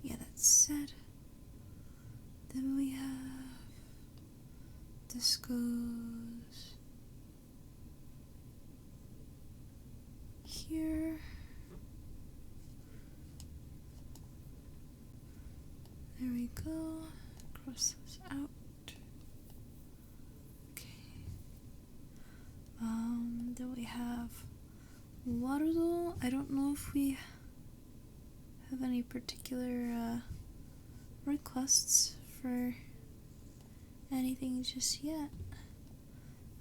Yeah, that's said. Then we have this goes here. There we go. Cross this out. Okay. Then we have Waddle. I don't know if we have any particular requests for anything just yet.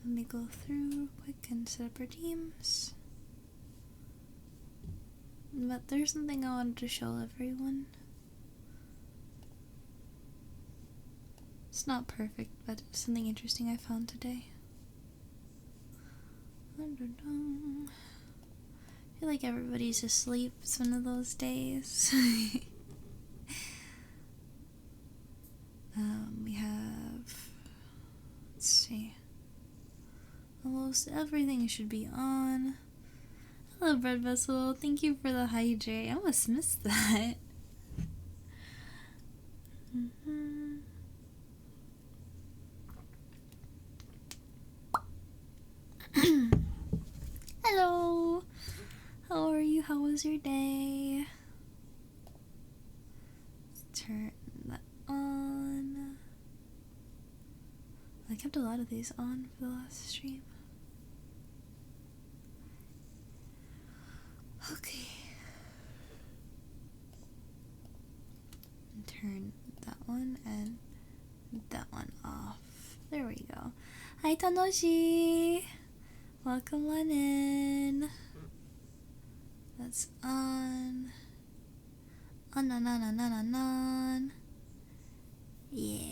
Let me go through real quick and set up our teams. But there's something I wanted to show everyone. It's not perfect, but it's something interesting I found today. I feel like everybody's asleep. It's one of those days. We have, let's see, almost everything should be on. Hello, Bread Vessel. Thank you for the hydrate. I almost missed that. Hello. How are you? How was your day? Let's turn that on. I kept a lot of these on for the last stream. Okay. Turn that one and that one off. There we go. Hi, Tanoshi. Welcome on in. That's on. On. Yeah.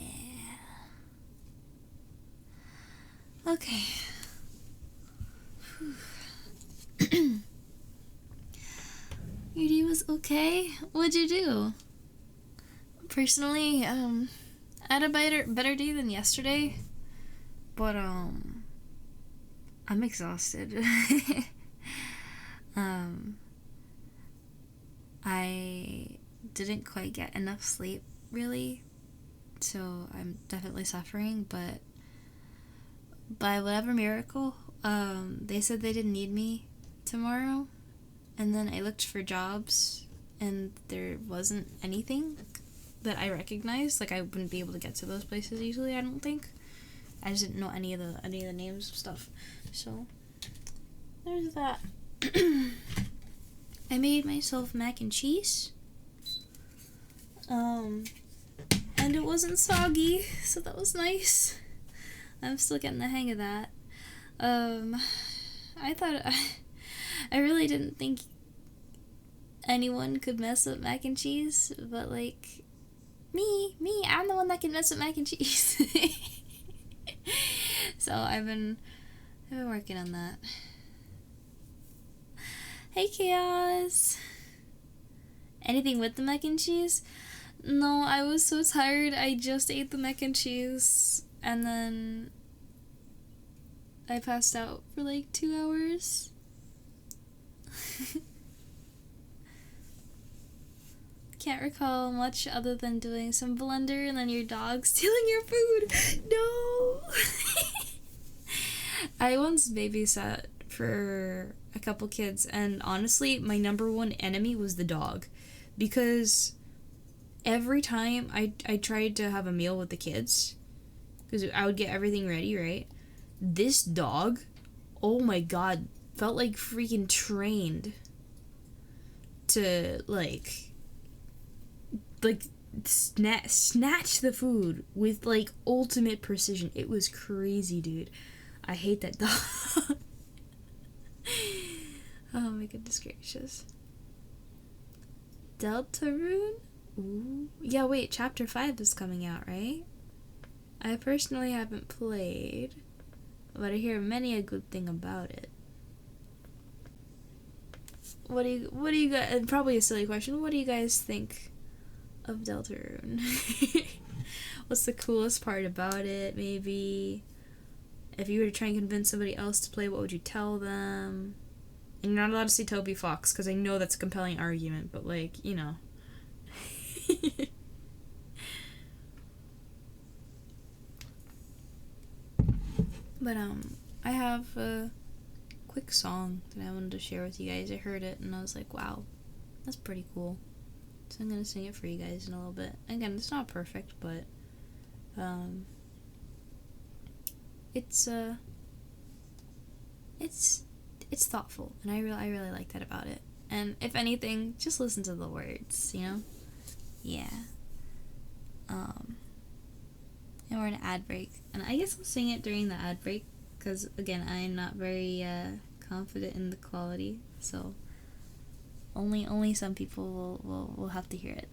Okay. Your day was okay? What'd you do? Personally, I had a better day than yesterday, but I'm exhausted. I didn't quite get enough sleep, really, so I'm definitely suffering, but by whatever miracle, they said they didn't need me tomorrow, and then I looked for jobs, and there wasn't anything that I recognized. Like, I wouldn't be able to get to those places easily, I don't think. I just didn't know any of the names of stuff, so there's that. I made myself mac and cheese, and it wasn't soggy, so that was nice. I'm still getting the hang of that. I thought I really didn't think anyone could mess up mac and cheese, but like me, I'm the one that can mess up mac and cheese. So I've been working on that. Hey, Chaos. Anything with the mac and cheese? No, I was so tired. I just ate the mac and cheese and then I passed out for like 2 hours. Can't recall much other than doing some blender and then your dog stealing your food. No. I once babysat for a couple kids, and honestly, my number one enemy was the dog, because every time I tried to have a meal with the kids, because I would get everything ready, right? This dog, oh my god, felt like freaking trained to like snatch the food with like ultimate precision. It was crazy, dude. I hate that dog. Oh my goodness gracious. Deltarune? Ooh. Yeah, wait, chapter 5 is coming out, right? I personally haven't played, but I hear many a good thing about it. What do you guys, probably a silly question, what do you guys think of Deltarune? What's the coolest part about it, maybe? If you were to try and convince somebody else to play, what would you tell them? And you're not allowed to say Toby Fox, because I know that's a compelling argument, but, like, you know. But, I have a quick song that I wanted to share with you guys. I heard it, and I was like, wow, that's pretty cool. So I'm gonna sing it for you guys in a little bit. Again, it's not perfect, but, it's thoughtful, and I really like that about it. And if anything, just listen to the words, you know? Yeah. And we're in an ad break, and I guess I'll sing it during the ad break, because again, I am not very confident in the quality, so only some people will have to hear it.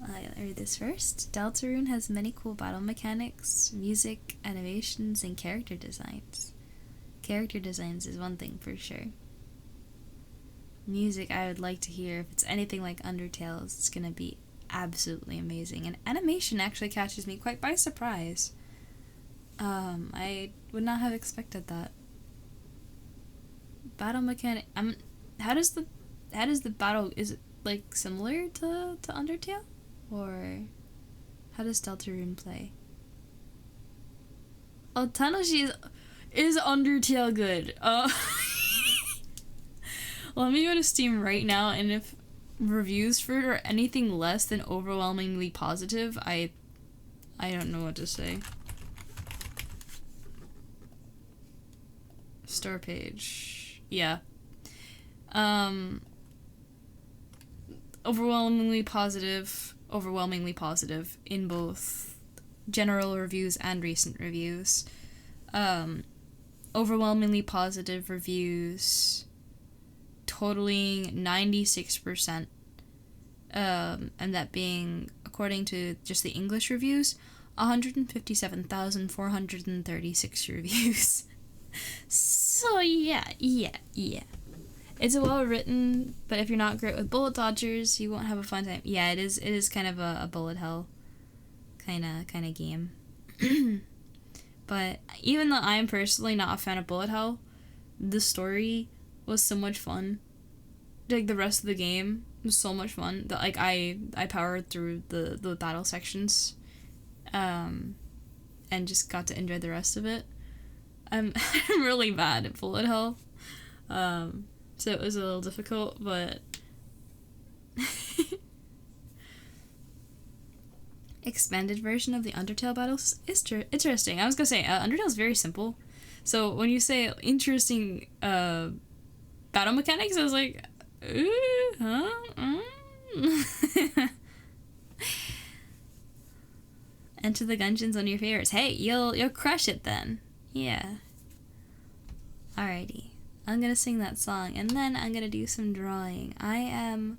I'll read this first. Deltarune has many cool battle mechanics, music, animations, and character designs. Character designs is one thing for sure. Music I would like to hear. If it's anything like Undertale, it's gonna be absolutely amazing. And animation actually catches me quite by surprise. I would not have expected that. Battle mechanic. How does the battle, is it like similar to Undertale, or how does Deltarune play? Oh, Tanoshi is Undertale good. Let me go to Steam right now, and if reviews for it are anything less than overwhelmingly positive, I don't know what to say. Star page. Yeah. Overwhelmingly positive in both general reviews and recent reviews. Overwhelmingly positive reviews totaling 96%, and that being, according to just the English reviews, 157,436 reviews. So yeah. It's well written, but if you're not great with bullet dodgers, you won't have a fun time. Yeah, it is kind of a bullet hell kind of game. But even though I'm personally not a fan of bullet hell, the story was so much fun. Like, the rest of the game was so much fun that, like, I powered through the battle sections, and just got to enjoy the rest of it. I'm really bad at bullet hell, so it was a little difficult, but expanded version of the Undertale battles is interesting. I was gonna say, Undertale's very simple, so when you say interesting battle mechanics, I was like, huh? Enter the Gungeon's one of your favorites. Hey, you'll crush it then. Yeah. Alrighty. I'm gonna sing that song, and then I'm gonna do some drawing. I am,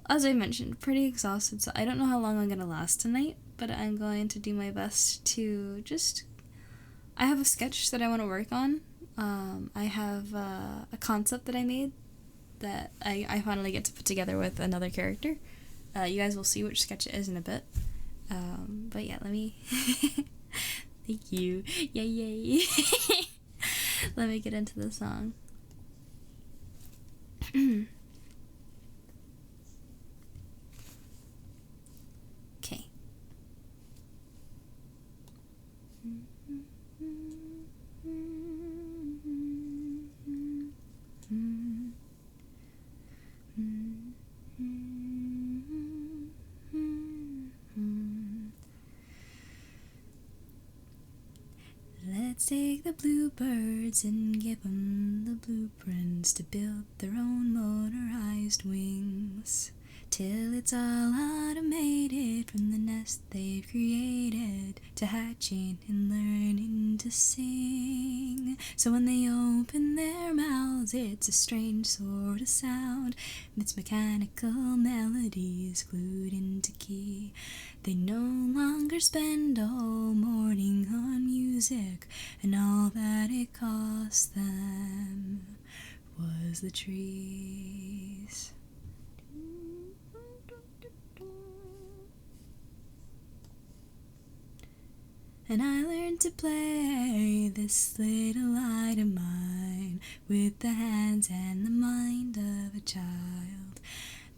as I mentioned, pretty exhausted, so I don't know how long I'm gonna last tonight, but I'm going to do my best to just... I have a sketch that I want to work on. I have a concept that I made that I finally get to put together with another character. You guys will see which sketch it is in a bit. But yeah, let me... Thank you. Yay. Let me get into the song. Okay. Let's take the bluebirds and give them the blueprints to build their own motorized wings, till it's all automated from the nest they've created to hatching and learning to sing. So when they open their mouths, it's a strange sort of sound. It's mechanical melodies glued into key. They no longer spend all morning on music, and all that it cost them was the trees. And I learned to play away this little light of mine with the hands and the mind of a child.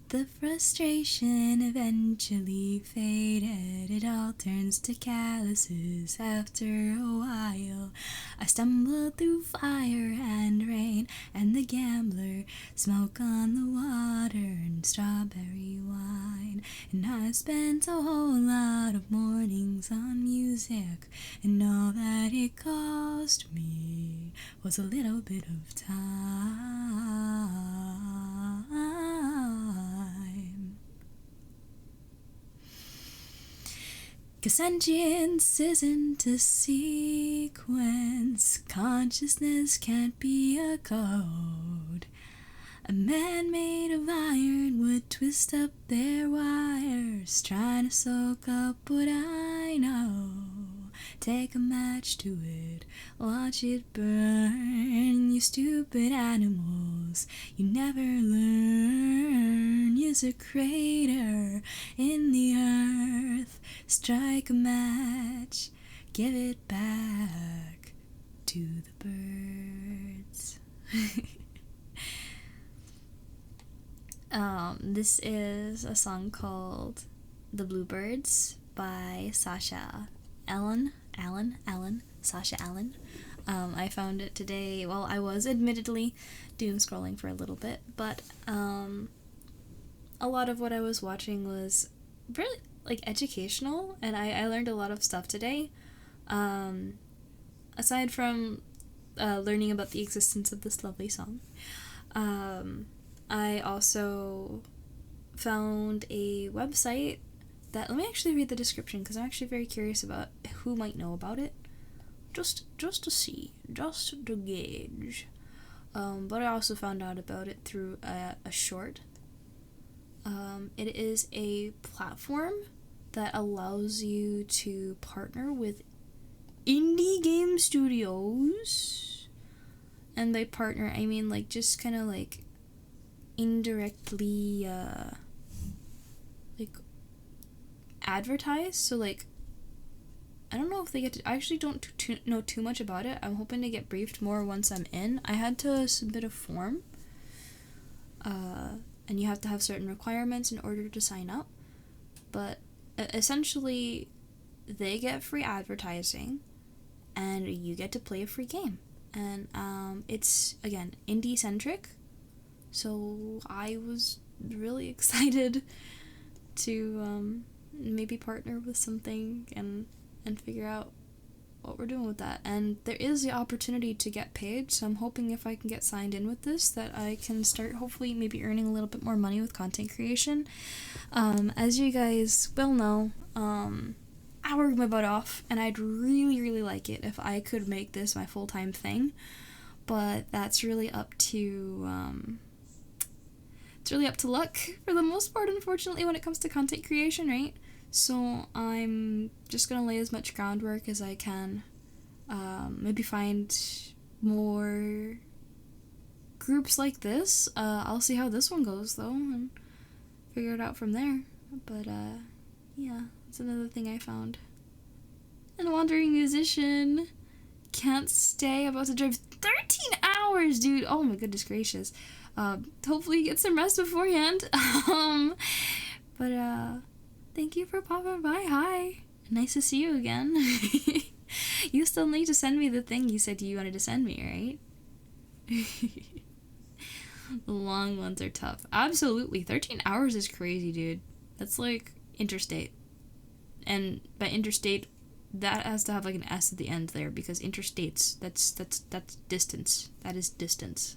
The frustration eventually faded, it all turns to calluses after a while. I stumbled through fire and rain and the gambler, smoke on the water and strawberry wine. And I spent a whole lot of mornings on music, and all that it cost me was a little bit of time. 'Cause sentience isn't a sequence, consciousness can't be a code. A man made of iron would twist up their wires, trying to soak up what I know. Take a match to it, watch it burn. You stupid animals, you never learn. Use a crater in the earth, strike a match, give it back to the birds. This is a song called The Bluebirds by Sasha Allen. Sasha Allen. I found it today. Well, I was admittedly doom scrolling for a little bit, but a lot of what I was watching was really like educational, and I learned a lot of stuff today. Aside from learning about the existence of this lovely song, I also found a website that, let me actually read the description because I'm actually very curious about who might know about it, just to see, just to gauge. But I also found out about it through a short. It is a platform that allows you to partner with indie game studios, and by partner I mean like just kind of like indirectly like advertise. So like I don't know if they get to, I actually don't know too much about it. I'm hoping to get briefed more once I'm in. I had to submit a form, and you have to have certain requirements in order to sign up, but essentially they get free advertising and you get to play a free game, and it's again indie centric. So I was really excited to maybe partner with something and figure out what we're doing with that. And there is the opportunity to get paid, so I'm hoping if I can get signed in with this that I can start hopefully maybe earning a little bit more money with content creation. As you guys will know, I work my butt off, and I'd really like it if I could make this my full-time thing, but that's really up to it's really up to luck for the most part, unfortunately, when it comes to content creation, right? So I'm just gonna lay as much groundwork as I can, maybe find more groups like this. I'll see how this one goes though and figure it out from there. But yeah, that's another thing I found. And wandering musician can't stay, about to drive 13 hours, dude. Oh my goodness gracious. Hopefully you get some rest beforehand. But thank you for popping by. Hi. Nice to see you again. You still need to send me the thing you said you wanted to send me, right? The long ones are tough. Absolutely. 13 hours is crazy, dude. That's like interstate. And by interstate, that has to have like an S at the end there, because interstates, that's distance. That is distance.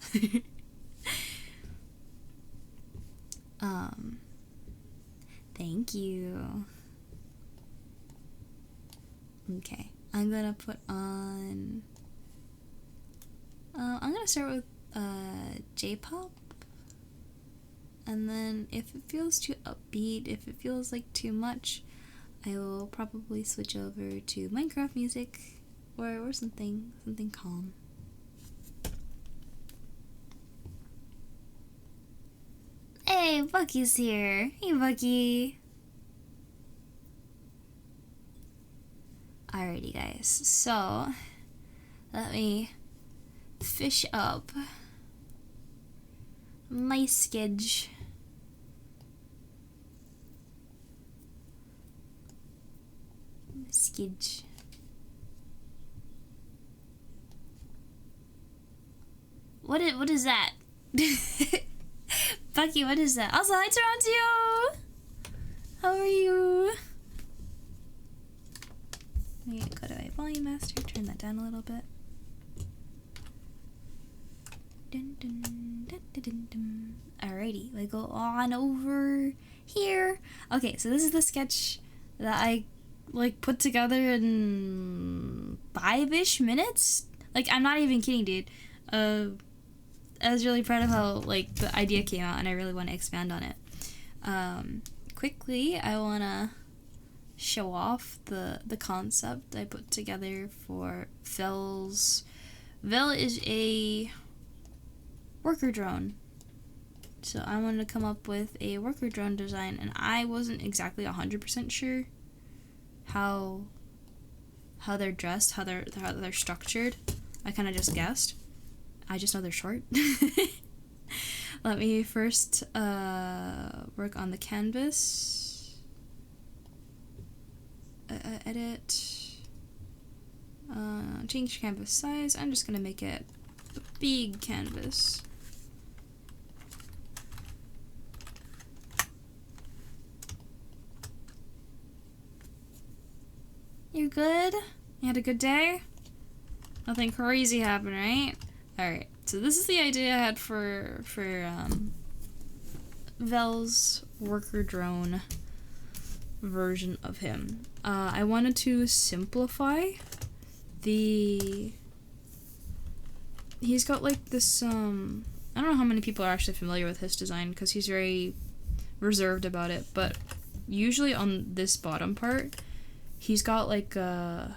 Thank you. Okay, I'm gonna put on I'm gonna start with J-pop, and then if it feels too upbeat, if it feels like too much, I will probably switch over to Minecraft music or something calm. Hey, Bucky's here. Hey, Bucky. Alrighty, guys. So, Let me fish up my sketch. Skidge. What is that? Bucky, what is that? Also, hi Toronto! How are you? Let me go to my volume master, turn that down a little bit. Dun, dun, dun, dun, dun, dun. Alrighty, we go on over here. Okay, so this is the sketch that I like put together in 5-ish minutes. Like, I'm not even kidding, dude. I was really proud of how like the idea came out, and I really want to expand on it. Quickly, I want to show off the concept I put together for Vel's. Vel is a worker drone. So I wanted to come up with a worker drone design, and I wasn't exactly 100% sure how they're dressed, how they're structured. I kind of just guessed. I just know they're short. Let me first work on the canvas. Edit. Change canvas size. I'm just gonna make it a big canvas. You're good? You had a good day? Nothing crazy happened, right? Alright, so this is the idea I had for Vel's worker drone version of him. I wanted to simplify he's got like this, I don't know how many people are actually familiar with his design because he's very reserved about it, but usually on this bottom part, he's got like a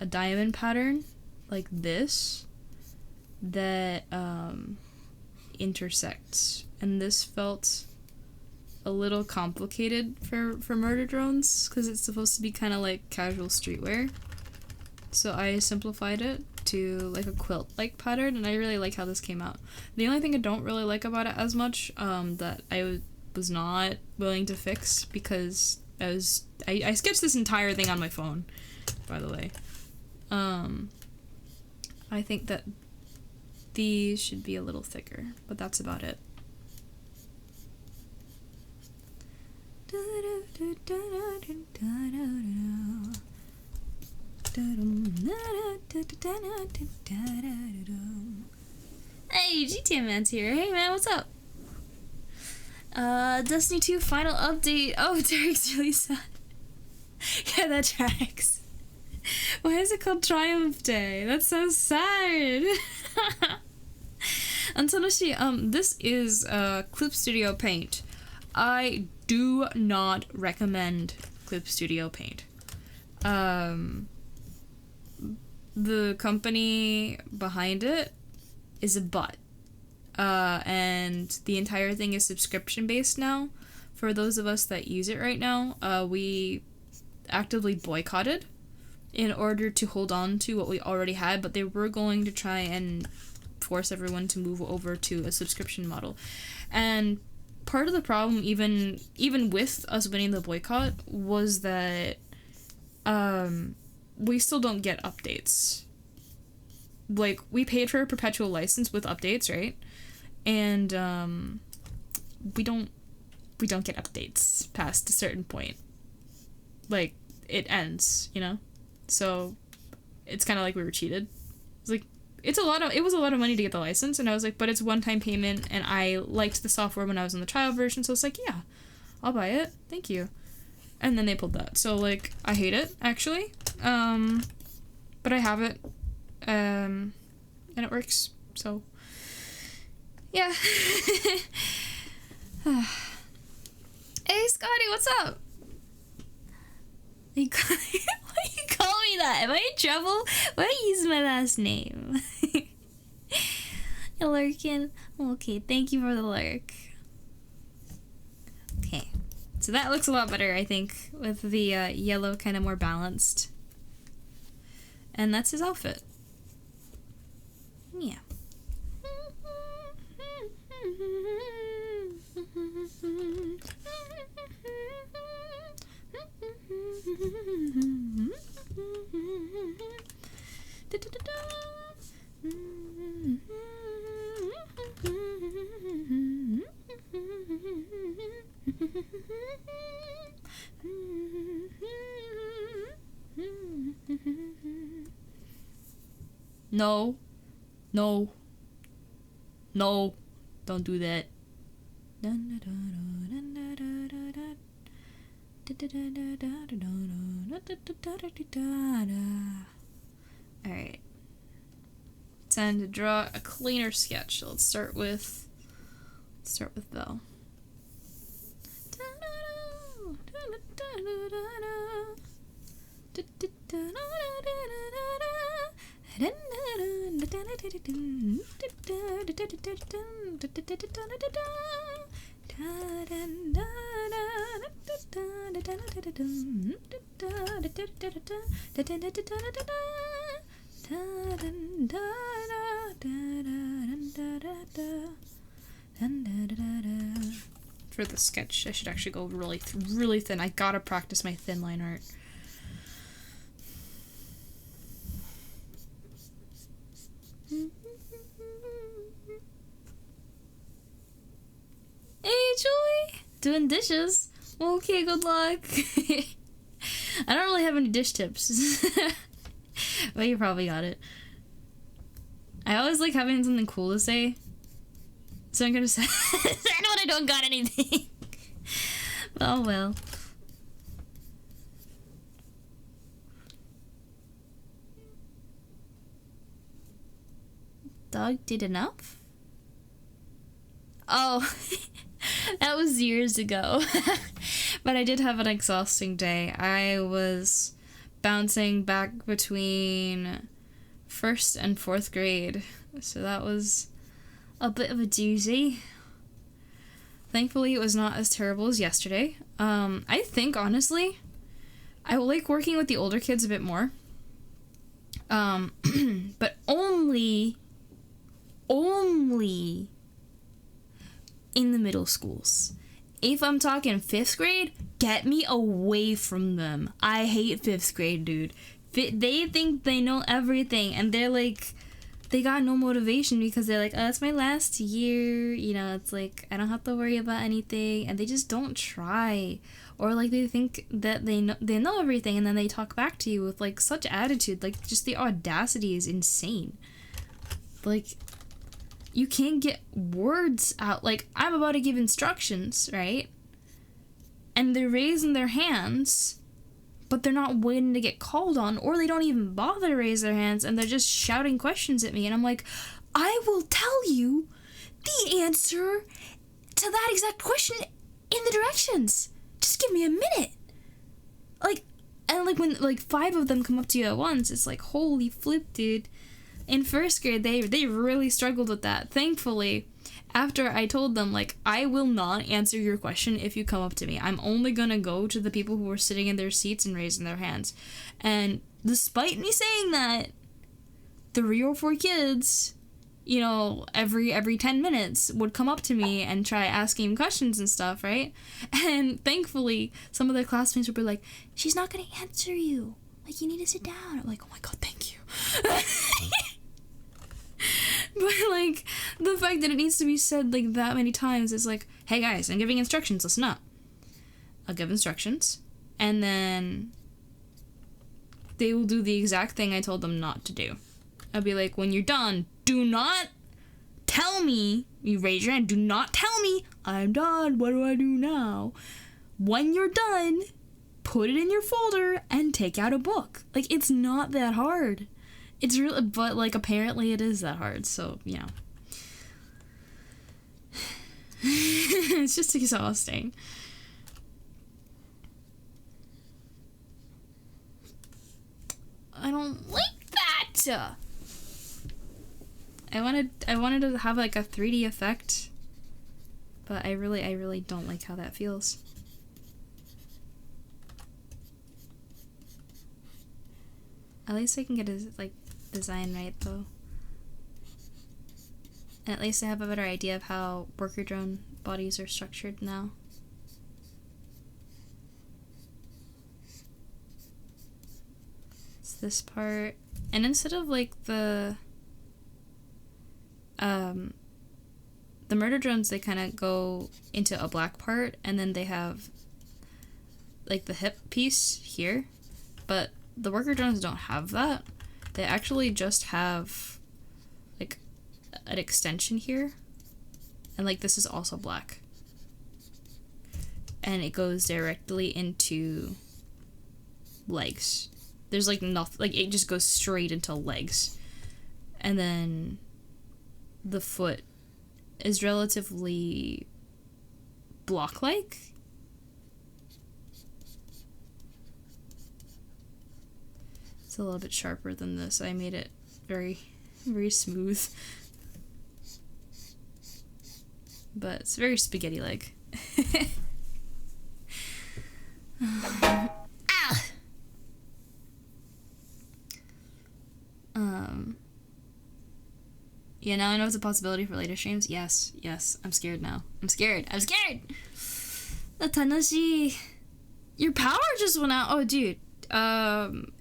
diamond pattern like this that intersects, and this felt a little complicated for murder drones because it's supposed to be kind of like casual streetwear, so I simplified it to like a quilt like pattern, and I really like how this came out. The only thing I don't really like about it as much that I was not willing to fix because I sketched this entire thing on my phone, by the way. I think that these should be a little thicker, but that's about it. Hey, GTA Man's here. Hey man, what's up? Destiny 2 final update. Oh, Derek's really sad. Yeah, that tracks. Why is it called Triumph Day? That's so sad. Antonoshi, this is Clip Studio Paint. I do not recommend Clip Studio Paint. The company behind it is a butt. And the entire thing is subscription based now. For those of us that use it right now, we actively boycotted in order to hold on to what we already had, but they were going to try and force everyone to move over to a subscription model. And part of the problem, even with us winning the boycott, was that we still don't get updates. Like, we paid for a perpetual license with updates, right? And we don't get updates past a certain point. Like, it ends, you know? So it's kind of like we were cheated. It's like, it was a lot of money to get the license, and I was like, but it's one-time payment, and I liked the software when I was in the trial version, so it's like, yeah, I'll buy it, thank you. And then they pulled that, so like, I hate it, actually, but I have it, and it works, so yeah. Hey Scotty, what's up? Why you call me that? Am I in trouble? Why are you using my last name? You lurking? Okay, thank you for the lurk. Okay, so that looks a lot better, I think, with the yellow kind of more balanced. And that's his outfit. Yeah. No. No. No. Don't do that. Alright. Time to draw a cleaner sketch. Let's start with Belle. For the sketch, I should actually go really thin. I gotta practice my thin line art. Hey, Julie! Doing dishes? Okay, good luck. I don't really have any dish tips. Well, you probably got it. I always like having something cool to say. So I'm gonna say I know I don't got anything. Oh well. Dog did enough? Oh, that was years ago. But I did have an exhausting day. I was bouncing back between 1st and 4th grade. So that was a bit of a doozy. Thankfully, it was not as terrible as yesterday. I think, honestly, I like working with the older kids a bit more. But only in the middle schools. If I'm talking 5th grade, get me away from them. I hate 5th grade, dude. They think they know everything, and they're like, they got no motivation because they're like, oh, it's my last year, you know, it's like, I don't have to worry about anything, and they just don't try. Or like they think that they know everything, and then they talk back to you with like such attitude. Like, just the audacity is insane. Like, you can't get words out. Like, I'm about to give instructions, right? And they're raising their hands, but they're not waiting to get called on, or they don't even bother to raise their hands, and they're just shouting questions at me. And I'm like, I will tell you the answer to that exact question in the directions. Just give me a minute. Like, and like when like 5 of them come up to you at once, it's like, holy flip, dude. In 1st grade, they really struggled with that. Thankfully, after I told them, like, I will not answer your question if you come up to me. I'm only gonna go to the people who were sitting in their seats and raising their hands. And despite me saying that, 3 or 4 kids, you know, every 10 minutes would come up to me and try asking questions and stuff, right? And thankfully, some of their classmates would be like, she's not gonna answer you. Like, you need to sit down. I'm like, oh my god, thank you. But, like, the fact that it needs to be said, like, that many times is like, hey guys, I'm giving instructions, listen up. I'll give instructions, and then they will do the exact thing I told them not to do. I'll be like, when you're done, do not tell me, you raise your hand, do not tell me, I'm done, what do I do now? When you're done, put it in your folder and take out a book. Like, it's not that hard. It's really, but like, apparently it is that hard, so, you know. It's just exhausting. I don't like that! I wanted to have like a 3D effect, but I really don't like how that feels. At least I can get his, like, design right, though. And at least I have a better idea of how worker drone bodies are structured now. It's this part. And instead of, like, the murder drones, they kind of go into a black part, and then they have, like, the hip piece here. But the worker drones don't have that. They actually just have, like, an extension here. And, like, this is also black. And it goes directly into legs. There's, like, nothing, like, it just goes straight into legs. And then the foot is relatively block-like. It's a little bit sharper than this. I made it very, very smooth. But it's very spaghetti-like. Ah! Yeah, now I know it's a possibility for later streams. Yes, I'm scared now. I'm scared. Tanashi, your power just went out. Oh, dude.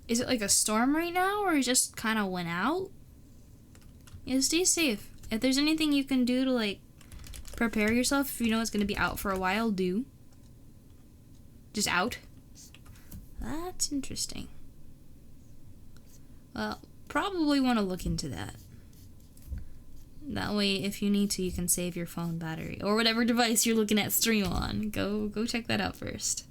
Is it like a storm right now, or it just kind of went out? Yeah, stay safe. If there's anything you can do to, like, prepare yourself, if you know it's gonna be out for a while, do. Just out. That's interesting. Well, probably want to look into that. That way, if you need to, you can save your phone battery or whatever device you're looking at stream on. Go check that out first.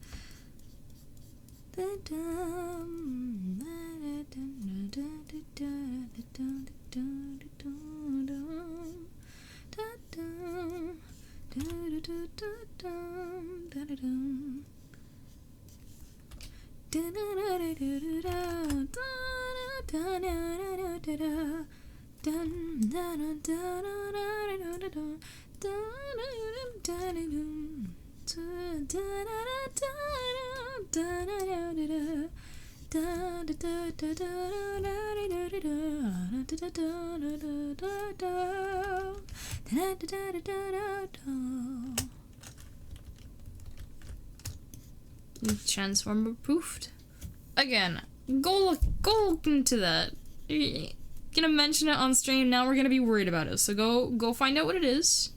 Transformer poofed. Again, go look into that. You're gonna mention it on stream, now we're gonna be worried about it. So go find out what it is.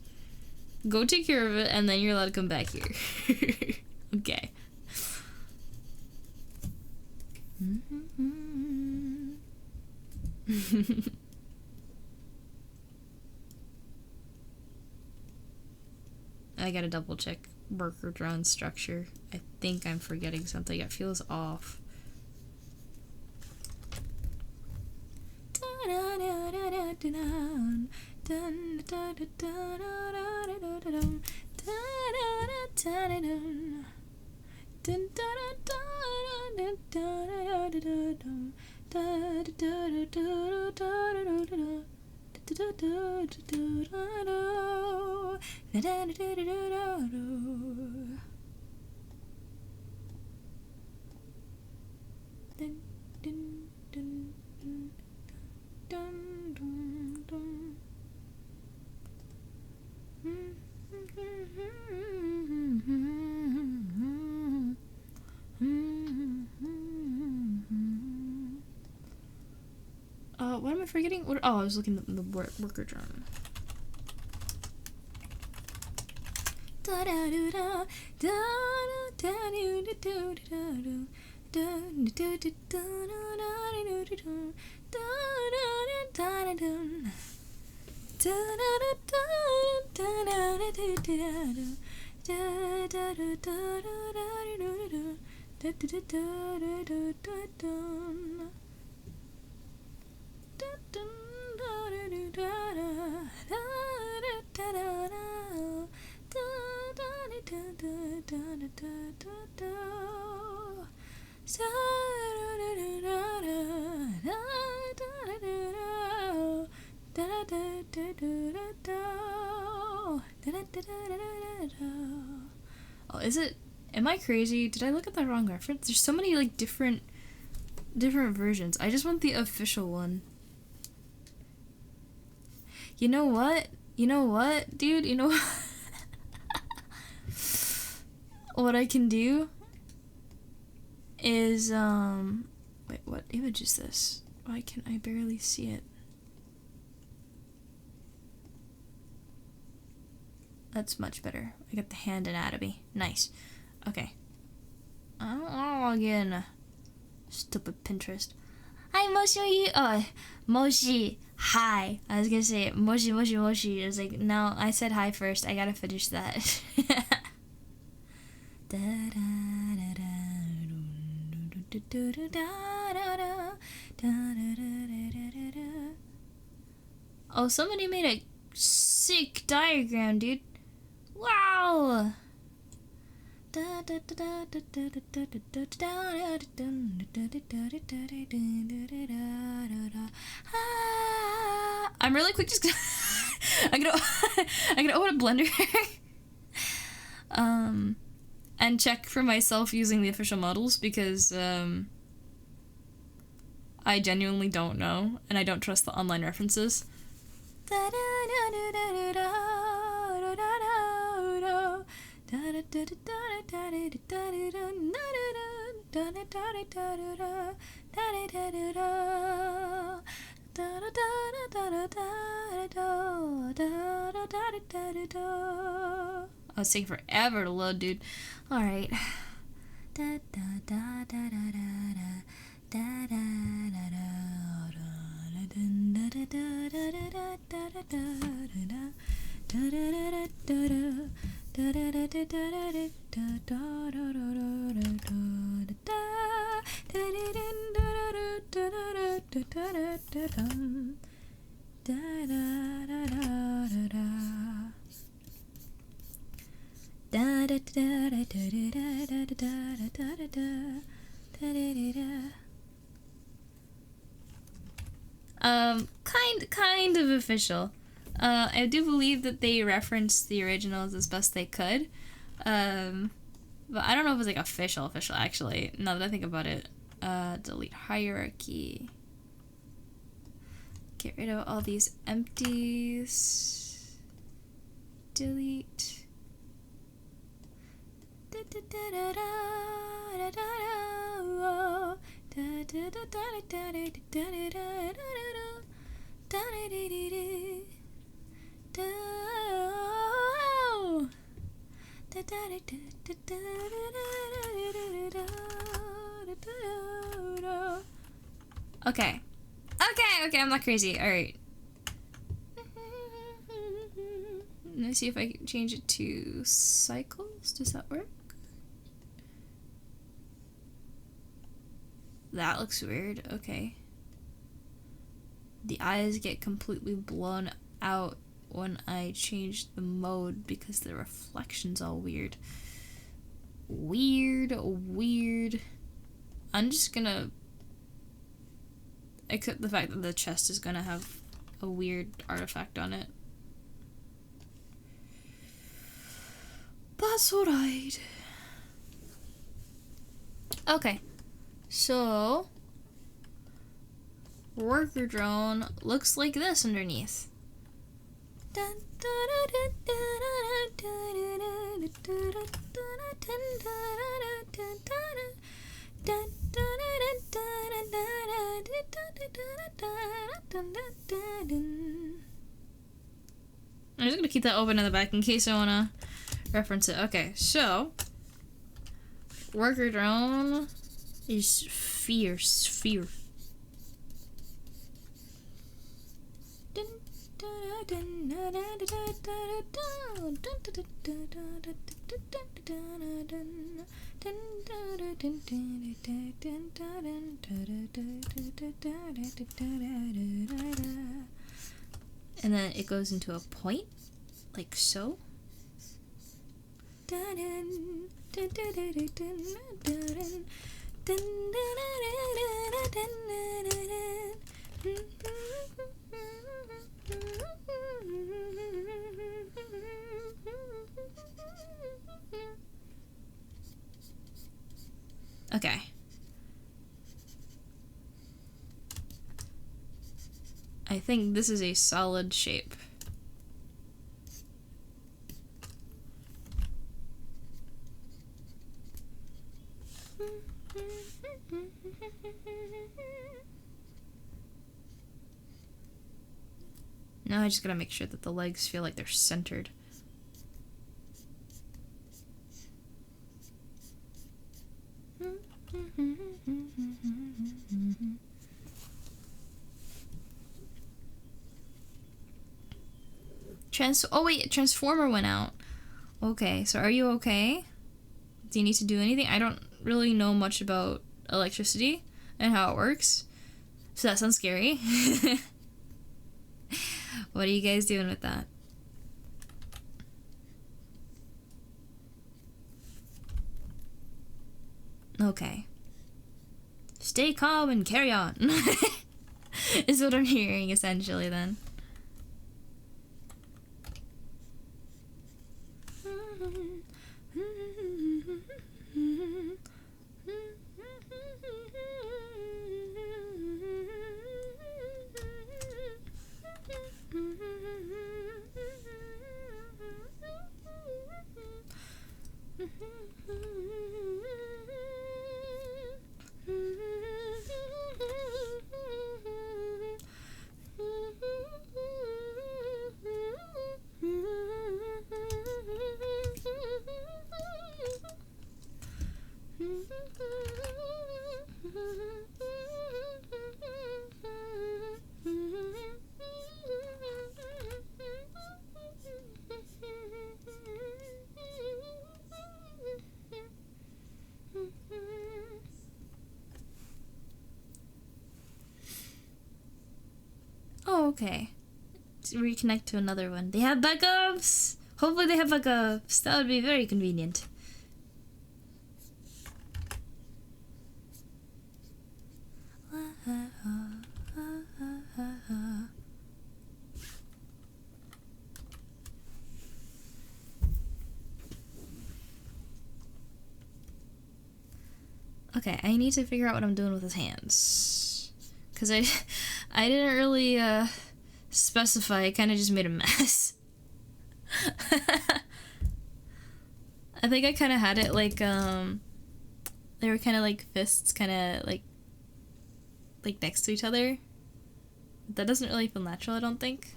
Go take care of it, and then you're allowed to come back here. Okay. I gotta double check worker drone structure. I think I'm forgetting something. It feels off. What am I forgetting? What? Oh, I was looking at the worker drone. Oh, is it? Am I crazy? Did I look at the wrong reference? There's so many, like, different different versions. I just want the official one. You know what? You know what, dude? You know what I can do is, wait, what image is this? Why can I barely see it? That's much better. I got the hand anatomy. Nice. Okay. I don't want to log in. Stupid Pinterest. Hi, Moshi. Oh, Moshi. Hi. I was gonna say Moshi, Moshi, Moshi. I was like, no, I said hi first. I gotta finish that. Oh, somebody made a sick diagram, dude. Wow. I'm really quick just gonna I'm gonna open a Blender and check for myself using the official models because I genuinely don't know and I don't trust the online references. Oh, it's taking forever to load, dude. Alright. Kind of official. I do believe that they referenced the originals as best they could. But I don't know if it's like official actually, now that I think about it. Delete hierarchy. Get rid of all these empties. Delete. Okay, I'm not crazy. Alright. Let me see if I can change it to cycles. Does that work? That looks weird. Okay. The eyes get completely blown out when I change the mode because the reflection's all weird. Weird. I'm just gonna accept the fact that the chest is gonna have a weird artifact on it. That's alright. Okay. So worker drone looks like this underneath. I'm just gonna keep that open in the back in case I wanna reference it. Okay, so worker drone is fierce. And then it goes into a point, like so. Okay. I think this is a solid shape. Now I just gotta make sure that the legs feel like they're centered. Oh wait, transformer went out. Okay, so are you okay? Do you need to do anything? I don't really know much about electricity and how it works, so that sounds scary. What are you guys doing with that? Okay. Stay calm and carry on. Is what I'm hearing, essentially, then. Oh, okay. To reconnect to another one. They have backups! Hopefully they have backups. That would be very convenient. Okay, I need to figure out what I'm doing with his hands. Because I didn't really specify, I kind of just made a mess. I think I kind of had it like, they were kind of like fists, kind of like next to each other. That doesn't really feel natural, I don't think.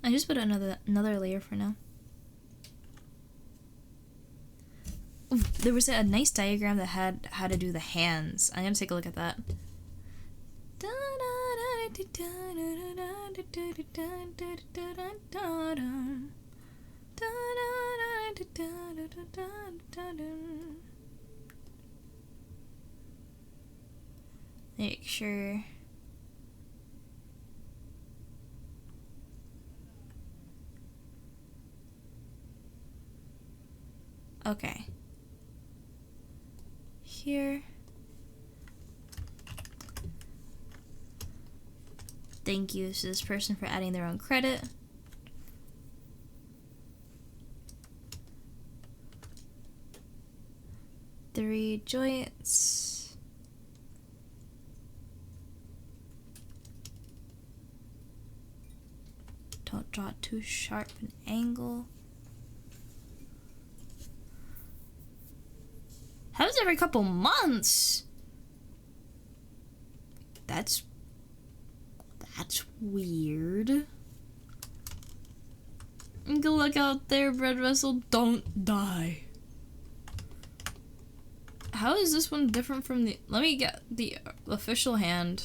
I just put another layer for now. Ooh, there was a nice diagram that had how to do the hands. I'm gonna take a look at that. Make sure. Okay. Here. Thank you to this person for adding their own credit. Three joints. Don't draw too sharp an angle. Happens every couple months. That's weird. Good luck out there, bread vessel. Don't die. How is this one different from the... Let me get the official hand.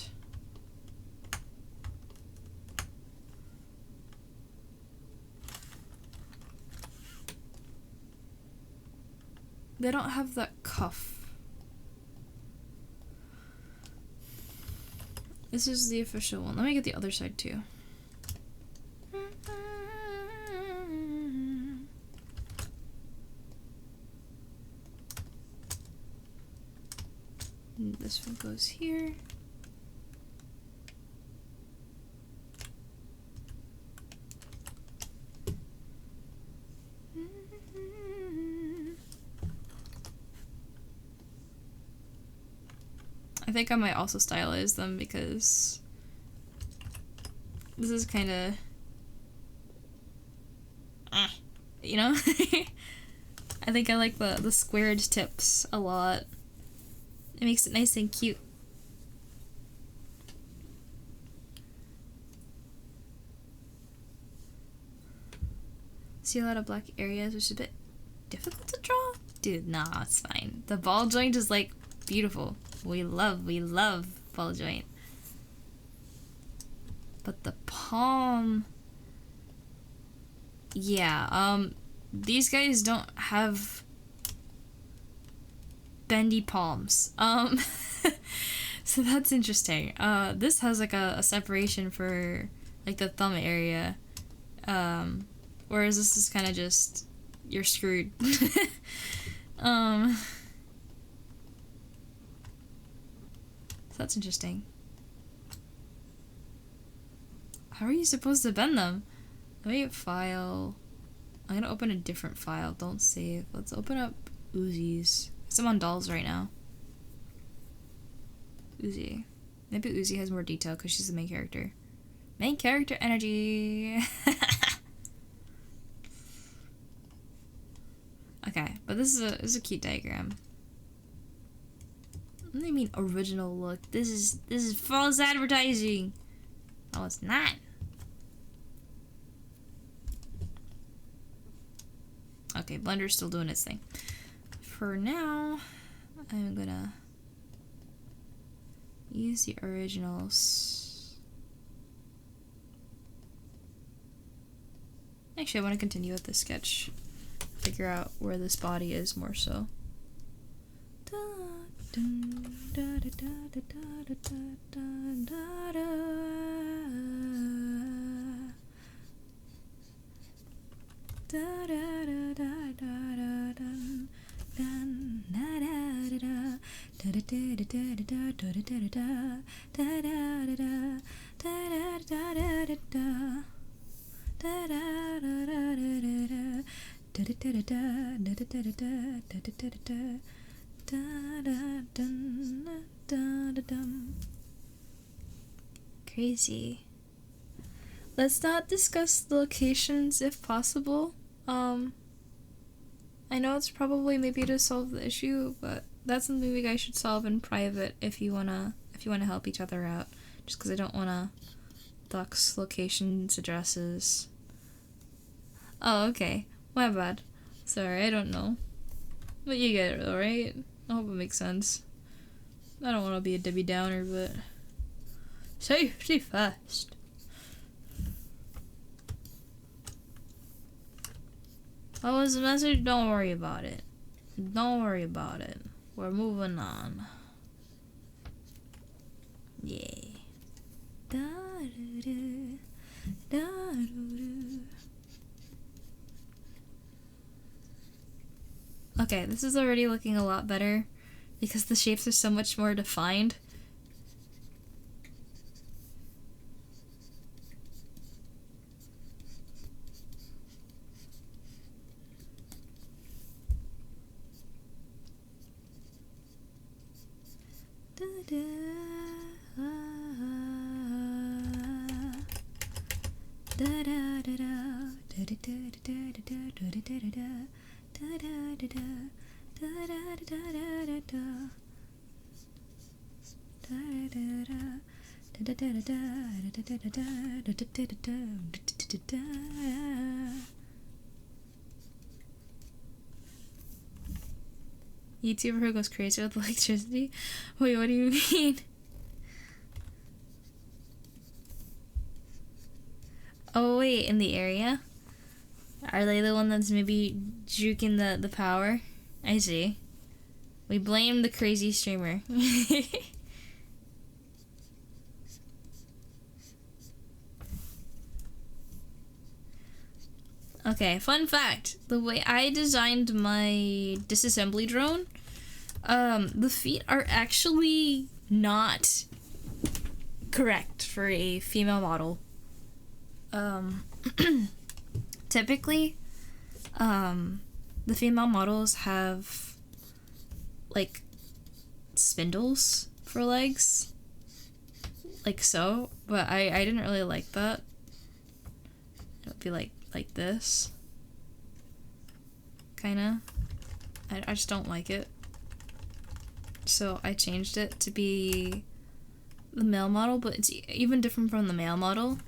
They don't have that cuff. This is the official one. Let me get the other side too. This one goes here. I think I might also stylize them because this is kind of, you know? I think I like the squared tips a lot. It makes it nice and cute. See a lot of black areas, which is a bit difficult to draw. Dude, nah, it's fine. The ball joint is like beautiful. We love ball joint. But the palm, yeah, these guys don't have bendy palms. So that's interesting. This has like a separation for like the thumb area. Whereas this is kind of just, you're screwed. So that's interesting. How are you supposed to bend them? Let me file. I'm gonna open a different file. Don't save. Let's open up Uzi's. I'm on dolls right now. Uzi. Maybe Uzi has more detail because she's the main character. Main character energy. Okay, but this is a cute diagram. What do you mean original look? This is false advertising. Oh, it's not. Okay, Blender's still doing its thing. For now, I'm gonna use the originals. Actually, I want to continue with this sketch. Figure out where this body is more so. Crazy. Let's not discuss the locations if possible. I know it's probably maybe to solve the issue, but that's something you guys should solve in private if you wanna help each other out. Just because I don't wanna dox locations, addresses. Oh, okay. My bad. Sorry, I don't know. But you get it though, right? I hope it makes sense. I don't want to be a Debbie Downer, but safety first. What was the message? Don't worry about it. Don't worry about it. We're moving on. Yay. Okay, this is already looking a lot better because the shapes are so much more defined. YouTuber who goes crazy with electricity? Wait, what do you mean? Oh wait, in the area? Are they the one that's maybe juking the power? I see. We blame the crazy streamer. Okay, fun fact. The way I designed my disassembly drone, the feet are actually not correct for a female model. Typically, the female models have like spindles for legs, like so, but I didn't really like that. It would be like this, kinda. I just don't like it. So I changed it to be the male model, but it's even different from the male model.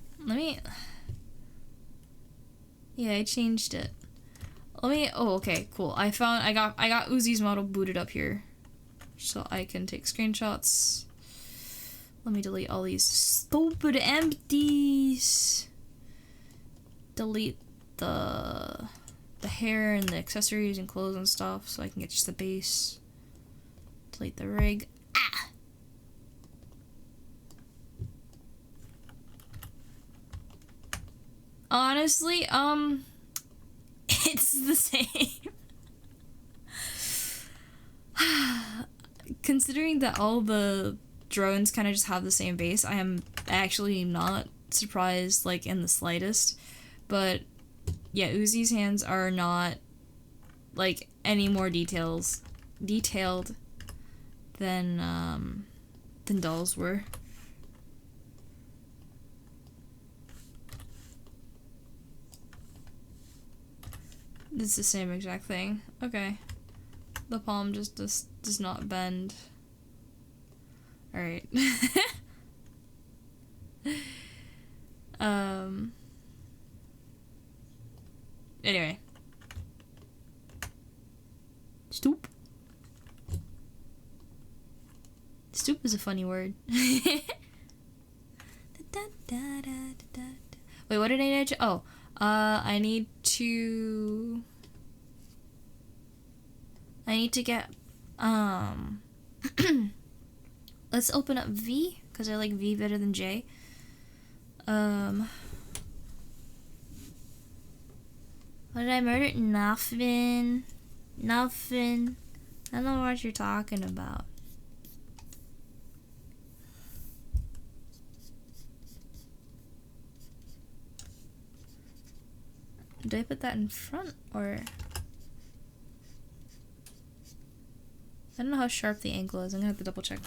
Yeah, I changed it. Oh, okay, cool. I got Uzi's model booted up here, so I can take screenshots. Let me delete all these stupid empties. Delete the hair and the accessories and clothes and stuff, so I can get just the base. Delete the rig. Ah! Honestly, it's the same. Considering that all the drones kind of just have the same base, I am actually not surprised, like, in the slightest. But yeah, Uzi's hands are not like any more detailed than Doll's were. It's the same exact thing. Okay. The palm just does not bend. Alright. Anyway. Stoop. Stoop is a funny word. Wait, what did I need to... Oh, I need to get, let's open up V, because I like V better than J. What did I murder? Nothing. Nothing. I don't know what you're talking about. Did I put that in front, or... I don't know how sharp the angle is. I'm gonna have to double check.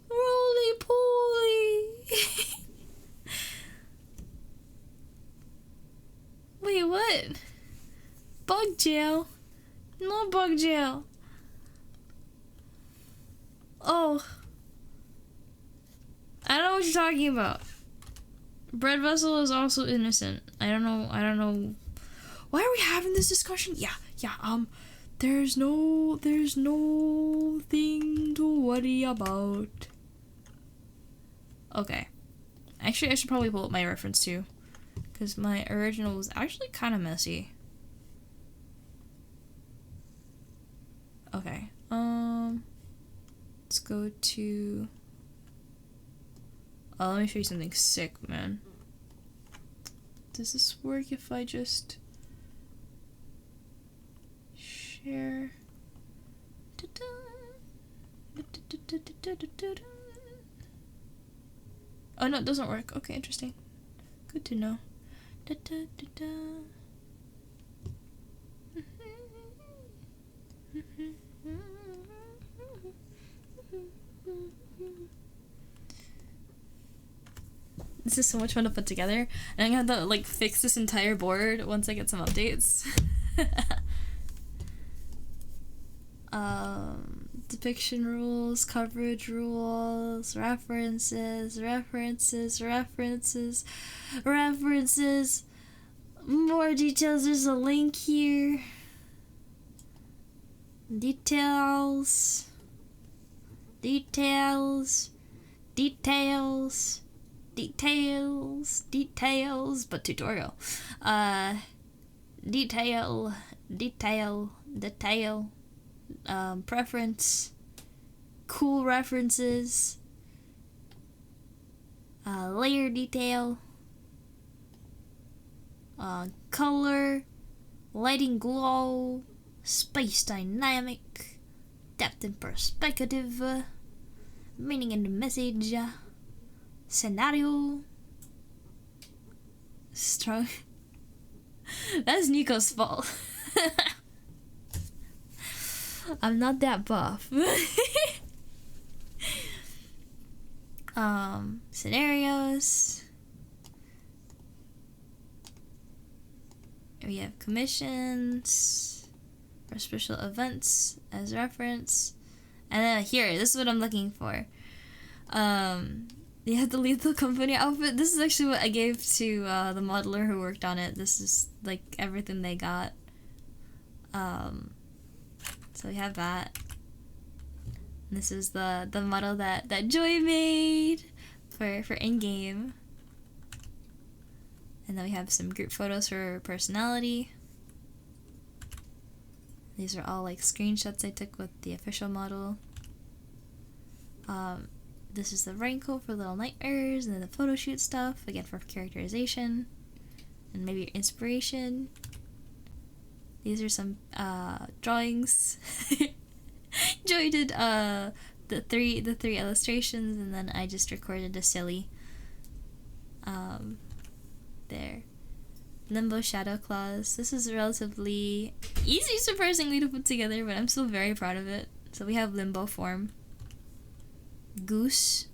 Roly poly! Wait, what? Bug jail? No bug jail. Oh. I don't know what you're talking about. Bread vessel is also innocent. I don't know. Why are we having this discussion? Yeah, there's no thing to worry about. Okay. Actually, I should probably pull up my reference too, because my original was actually kind of messy. Okay. Let's go to... Oh, let me show you something sick, man. Does this work if I just... share? Oh no, it doesn't work. Okay, interesting. Good to know. This is so much fun to put together, and I'm gonna have to like fix this entire board once I get some updates. Depiction rules, coverage rules, references, more details. There's a link here. Details, but tutorial. Detail. Preference, cool references, layer detail, color, lighting glow, space dynamic, depth and perspective, meaning and message, scenario, strong. That's Nico's fault. I'm not that buff. Scenarios. We have commissions for special events as reference. And then here, this is what I'm looking for. You have the Lethal Company outfit. This is actually what I gave to the modeler who worked on it. This is like everything they got. So we have that. And this is the model that Joy made for in-game. And then we have some group photos for personality. These are all like screenshots I took with the official model. This is the raincoat for Little Nightmares, and then the photo shoot stuff, again for characterization, and maybe inspiration. These are some drawings. Joy did the three illustrations, and then I just recorded a silly there. Limbo Shadow Claws. This is relatively easy, surprisingly, to put together, but I'm still very proud of it. So we have Limbo form. Goose.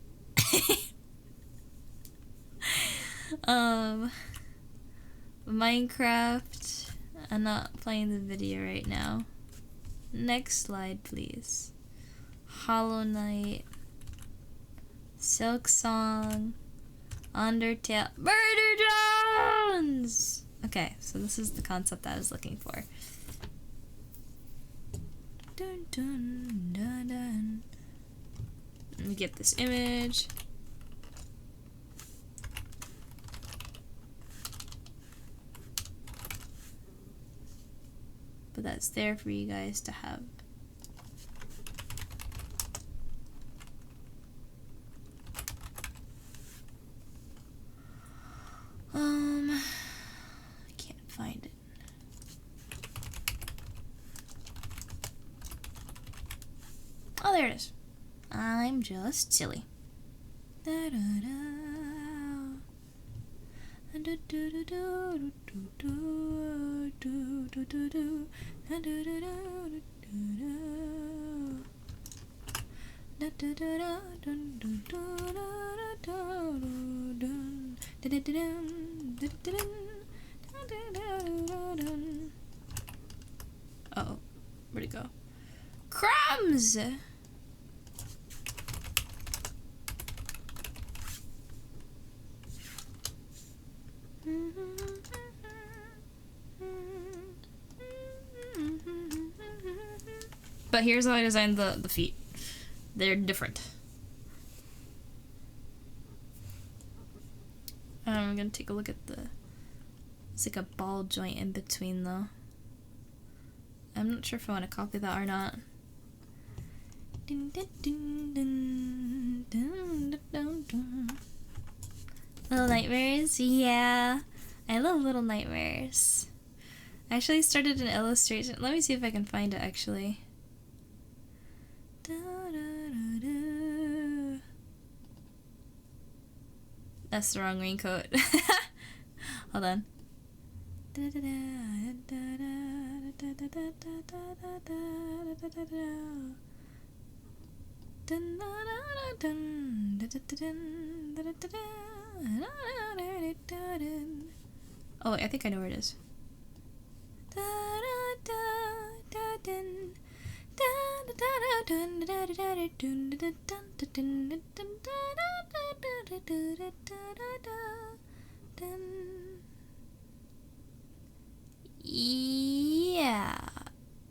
Minecraft. I'm not playing the video right now. Next slide, please. Hollow Knight. Silk Song. Undertale. Murder Jones! Okay, so this is the concept I was looking for. Dun, dun, dun, dun. Let me get this image. But that's there for you guys to have. I can't find it. Oh, there it is. I'm just silly. Uh-oh, where'd it go? Crumbs! But here's how I designed the feet. They're different. I'm gonna take a look at the... It's like a ball joint in between though. I'm not sure if I want to copy that or not. Little Nightmares? Yeah. I love Little Nightmares. I actually started an illustration. Let me see if I can find it actually. That's the wrong raincoat. Hold on. Oh, wait, I think I know where it is.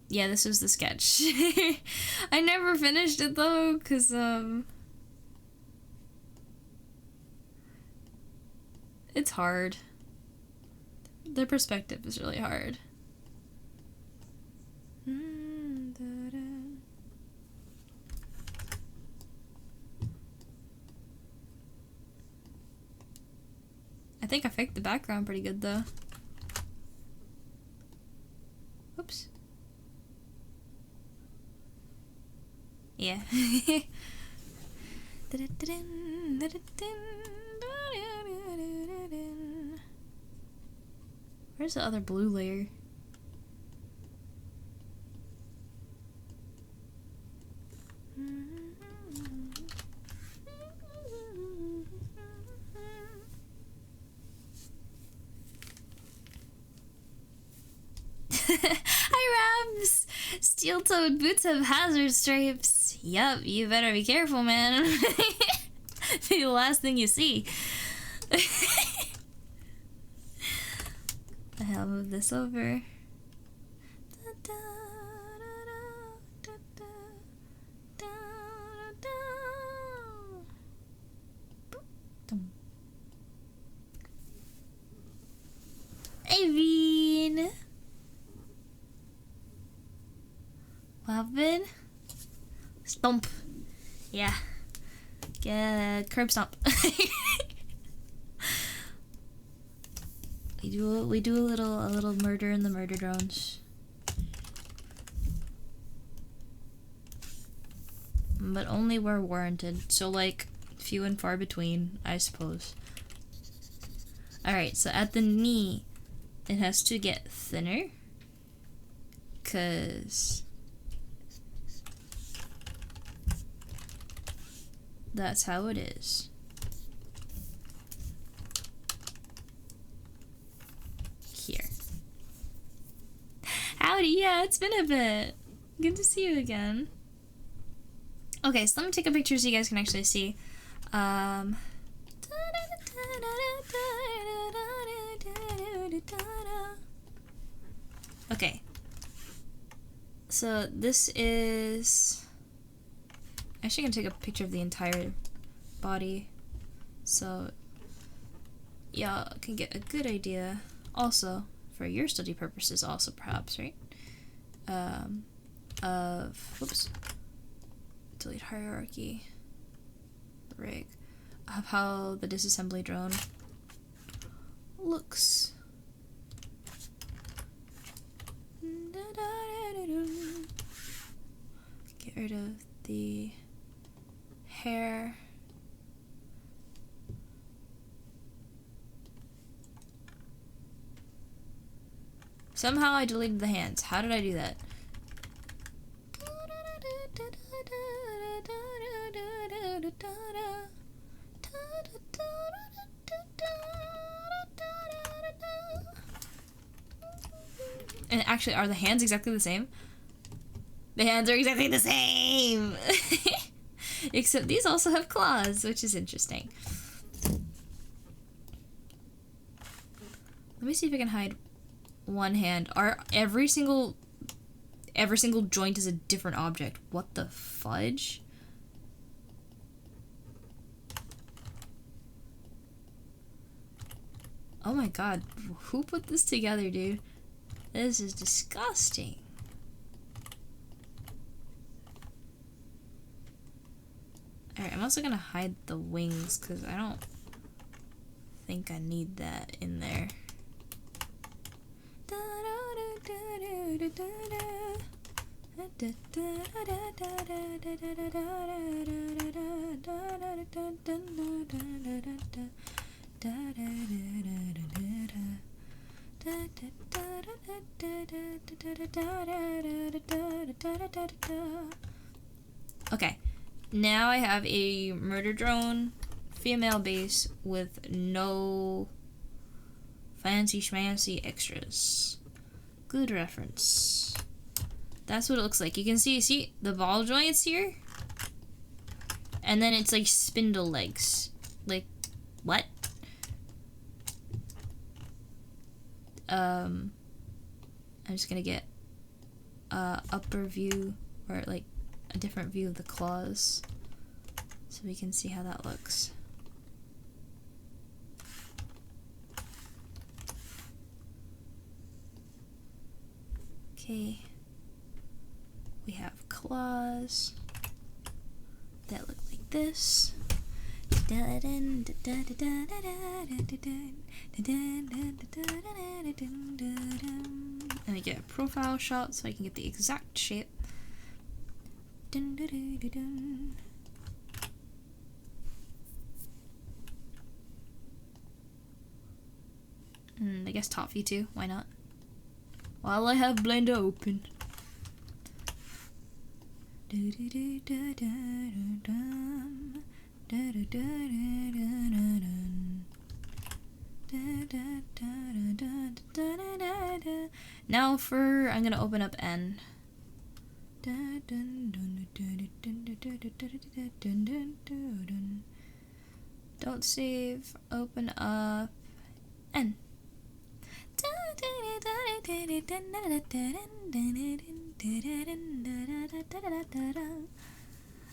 Yeah, this was the sketch. I never finished it though, cause it's hard. The perspective is really hard. I think I faked the background pretty good though. Oops. Yeah. Where's the other blue layer? Hi, Rabs! Steel-toed boots have hazard stripes. Yup, you better be careful, man. Be the last thing you see. I'll move this over. Hey, Bean! What happened? Stomp. Yeah. Get curb stomp. we do a little murder in the murder drones. But only where warranted. So like few and far between, I suppose. Alright, so at the knee it has to get thinner. 'Cause that's how it is. Here. Howdy, yeah, it's been a bit. Good to see you again. Okay, so let me take a picture so you guys can actually see. Okay. So this is... Actually, I'm gonna take a picture of the entire body, so y'all can get a good idea. Also, for your study purposes, also perhaps, right? Whoops. Delete hierarchy. Rig. Of how the disassembly drone looks. Get rid of the hair. Somehow I deleted the hands. How did I do that? And actually, are the hands exactly the same? The hands are exactly the same! Except these also have claws, which is interesting. Let me see if I can hide one hand. Every single joint is a different object. What the fudge? Oh my god, who put this together, dude? This is disgusting. Alright, I'm also gonna hide the wings because I don't think I need that in there. Okay, now I have a murder drone female base with no fancy schmancy extras. Good reference. That's what it looks like. You can see the ball joints here? And then it's like spindle legs. Like, what? I'm just gonna get upper view, or like a different view of the claws, so we can see how that looks. Okay, we have claws that look like this. Let me get a profile shot so I can get the exact shape. I guess top view too, why not? While I have Blender open. Now for, I'm gonna open up N. Don't save, open up N.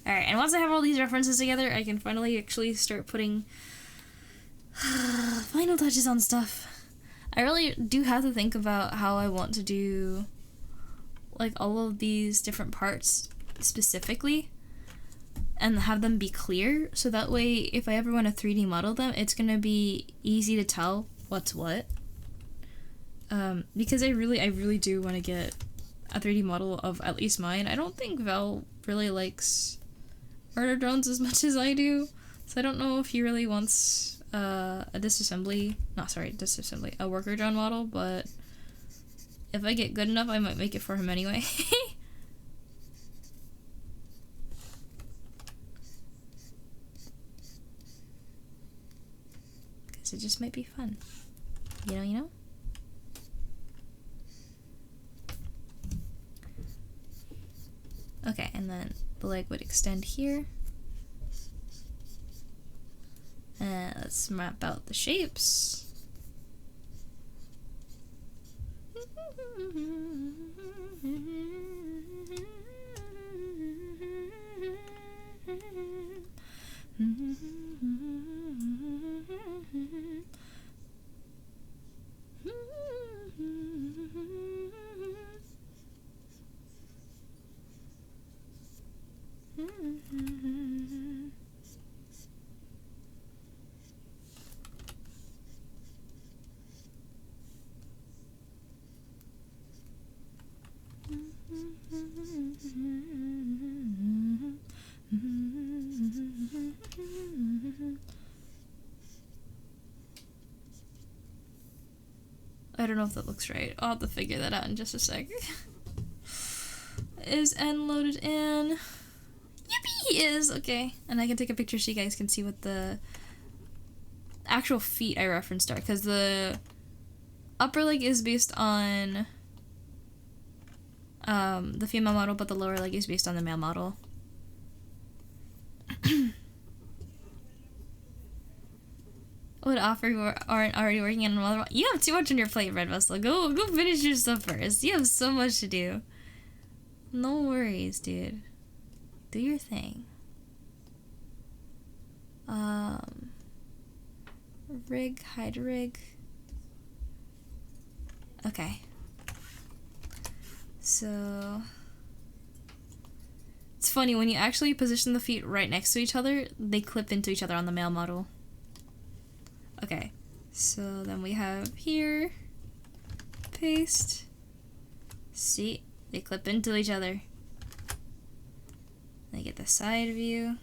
Alright, and once I have all these references together, I can finally actually start putting final touches on stuff. I really do have to think about how I want to do like all of these different parts specifically and have them be clear, so that way if I ever want to 3D model them, it's gonna be easy to tell what's what. Because I really do want to get a 3D model of at least mine. I don't think Val really likes murder drones as much as I do, so I don't know if he really wants a worker drone model, but if I get good enough, I might make it for him anyway. Because it just might be fun. You know? Okay, and then the leg would extend here. And let's map out the shapes. I don't know if that looks right. I'll have to figure that out in just a sec. Is N loaded in? Yippee! He is! Okay. And I can take a picture so you guys can see what the actual feet I referenced are, because the upper leg is based on the female model, but the lower leg is based on the male model. What offer aren't already working on another one? You have too much on your plate, Red Vessel. Go finish your stuff first. You have so much to do. No worries, dude. Do your thing. Rig, hide rig. Okay. So it's funny when you actually position the feet right next to each other, they clip into each other on the male model. Okay, so then we have here, paste, see, they clip into each other. They get the side view.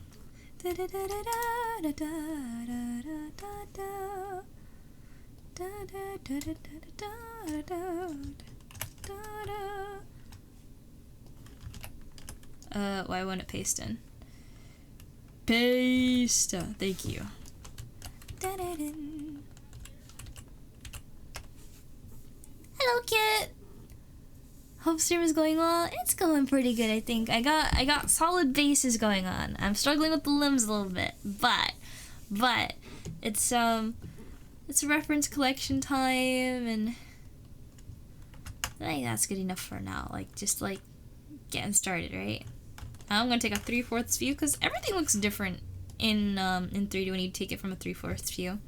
Why won't it paste in? Paste! Thank you. Hello, Kit! Hope stream is going well. It's going pretty good, I think. I got solid bases going on. I'm struggling with the limbs a little bit, but it's reference collection time, and I think that's good enough for now. Like, just like getting started, right? I'm gonna take a 3/4 view because everything looks different in 3D when you take it from a 3/4 view.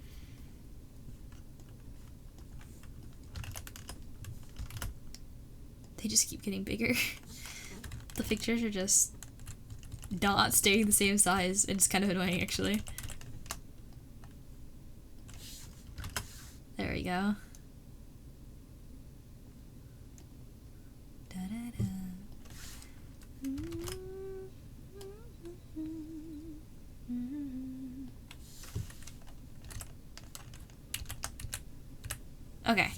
They just keep getting bigger. The pictures are just dots staying the same size. It's kind of annoying, actually. There we go. Okay.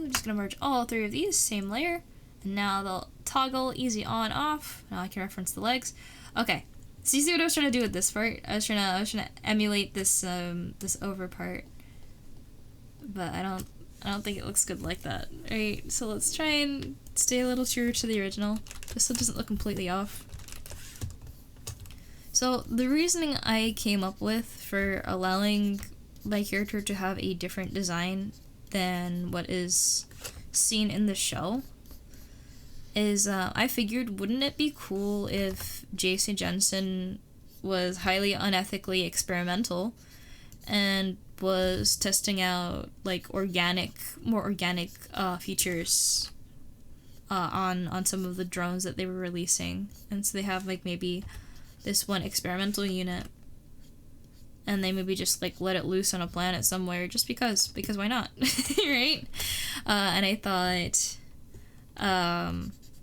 Just gonna merge all three of these, same layer, and now they'll toggle easy on off. Now I can reference the legs. Okay, so you see what I was trying to do with this part? I was trying to emulate this this over part, but I don't think it looks good like that. Right? So let's try and stay a little true to the original, just so it doesn't look completely off. So the reasoning I came up with for allowing my character to have a different design than what is seen in the show is I figured, wouldn't it be cool if JC Jensen was highly unethically experimental and was testing out like more organic features on some of the drones that they were releasing, and so they have like maybe this one experimental unit, and they maybe just like let it loose on a planet somewhere just because why not? Right? And I thought,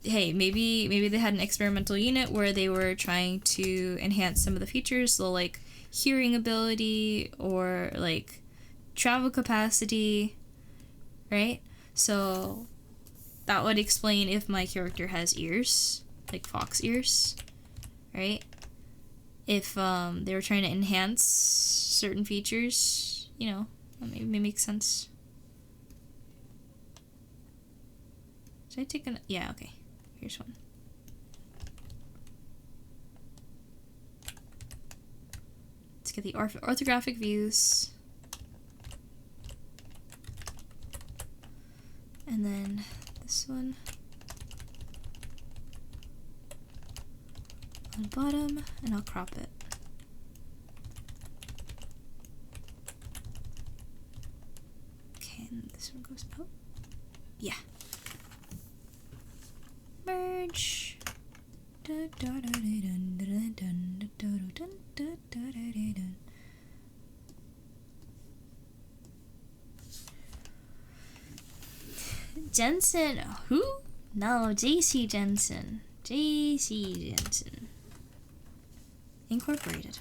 hey, maybe they had an experimental unit where they were trying to enhance some of the features, so like hearing ability or like travel capacity, right? So that would explain if my character has ears, like fox ears, right? If they were trying to enhance certain features, you know, that may make sense. Should I take yeah, okay. Here's one. Let's get the orthographic views. And then this one. On the bottom, and I'll crop it. Okay, and this one goes up. Yeah. Merge. Jensen, who? No, JC Jensen. JC Jensen. Incorporated.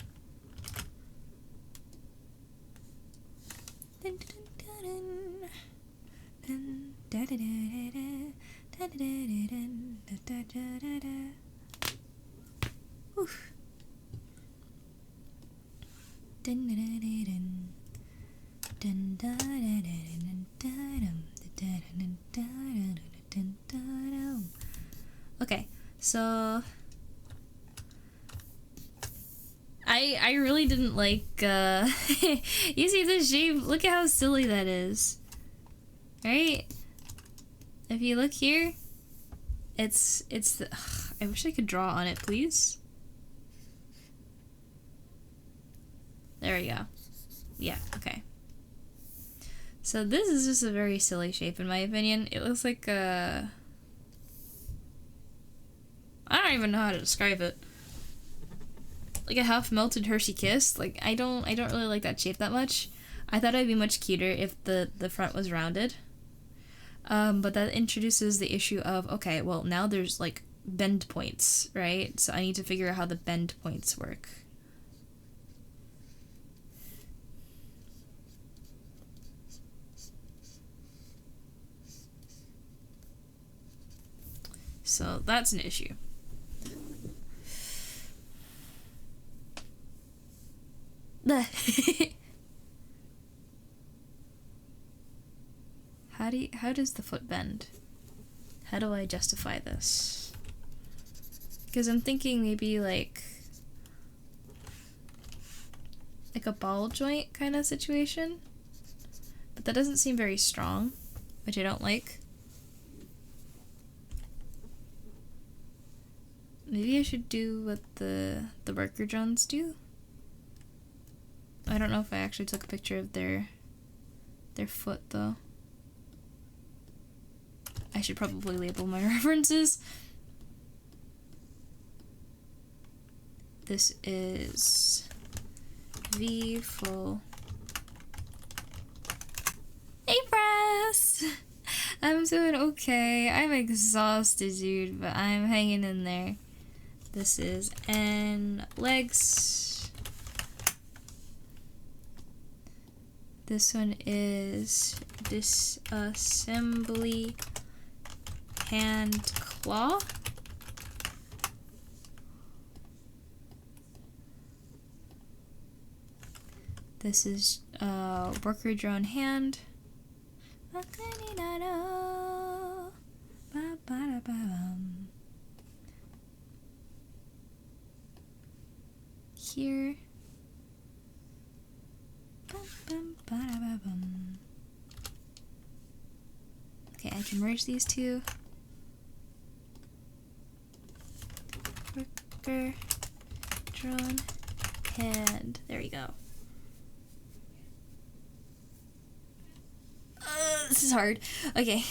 Oof. Okay, so I really didn't like you see this shape, look at how silly that is, right? If you look here, it's the, I wish I could draw on it, please. There we go. Yeah, okay. So this is just a very silly shape in my opinion. It looks like I don't even know how to describe it. Like a half melted Hershey Kiss. Like I don't really like that shape that much. I thought it'd be much cuter if the front was rounded. But that introduces the issue of, okay, well now there's like bend points, right? So I need to figure out how the bend points work. So that's an issue. How does the foot bend? How do I justify this? Because I'm thinking maybe like a ball joint kind of situation, but that doesn't seem very strong, which I don't like. Maybe I should do what the worker drones do. I don't know if I actually took a picture of their foot though. I should probably label my references. This is V full. Hey press! I'm doing okay. I'm exhausted, dude, but I'm hanging in there. This is N legs. This one is disassembly hand claw. This is worker drone hand. Here. Okay, I can merge these two. Worker drone hand. There we go. This is hard. Okay.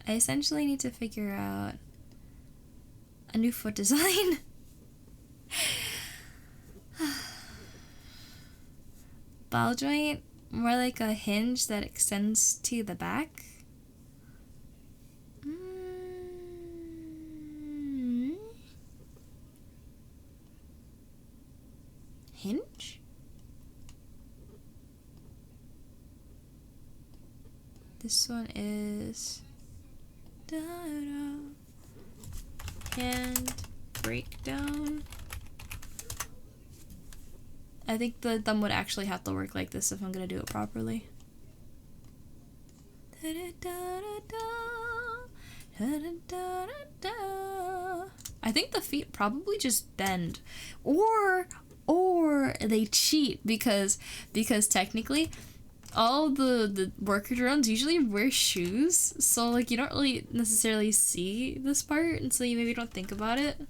I essentially need to figure out a new foot design. Ball joint, more like a hinge that extends to the back. Hinge? This one is hand breakdown. I think the thumb would actually have to work like this if I'm gonna do it properly. I think the feet probably just bend, or they cheat because technically all the worker drones usually wear shoes, so like you don't really necessarily see this part, and so you maybe don't think about it.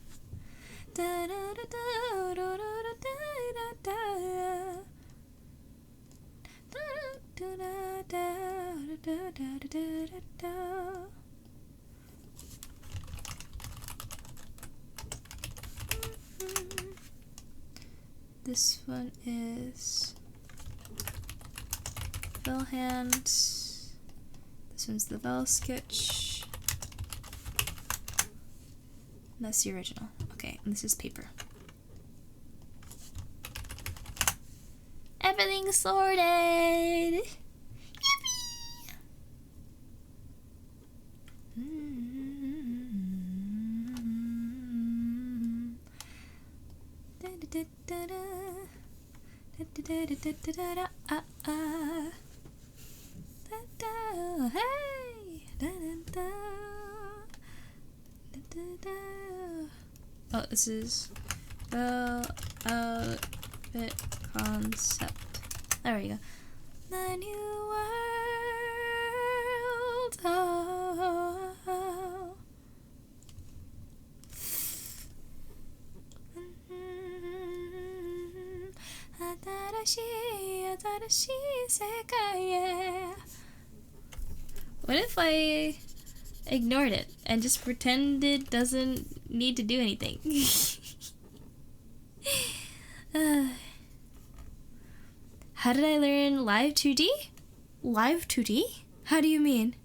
This one is Vel hand. This one's the Vel sketch. And that's the original. Okay, and this is paper. Everything's sorted! Yippee! Oh, this is Vel outfit concept. There we go. The new world. Oh. What if I ignored it and just pretend it doesn't need to do anything? How did I learn live 2D? Live 2D? How do you mean?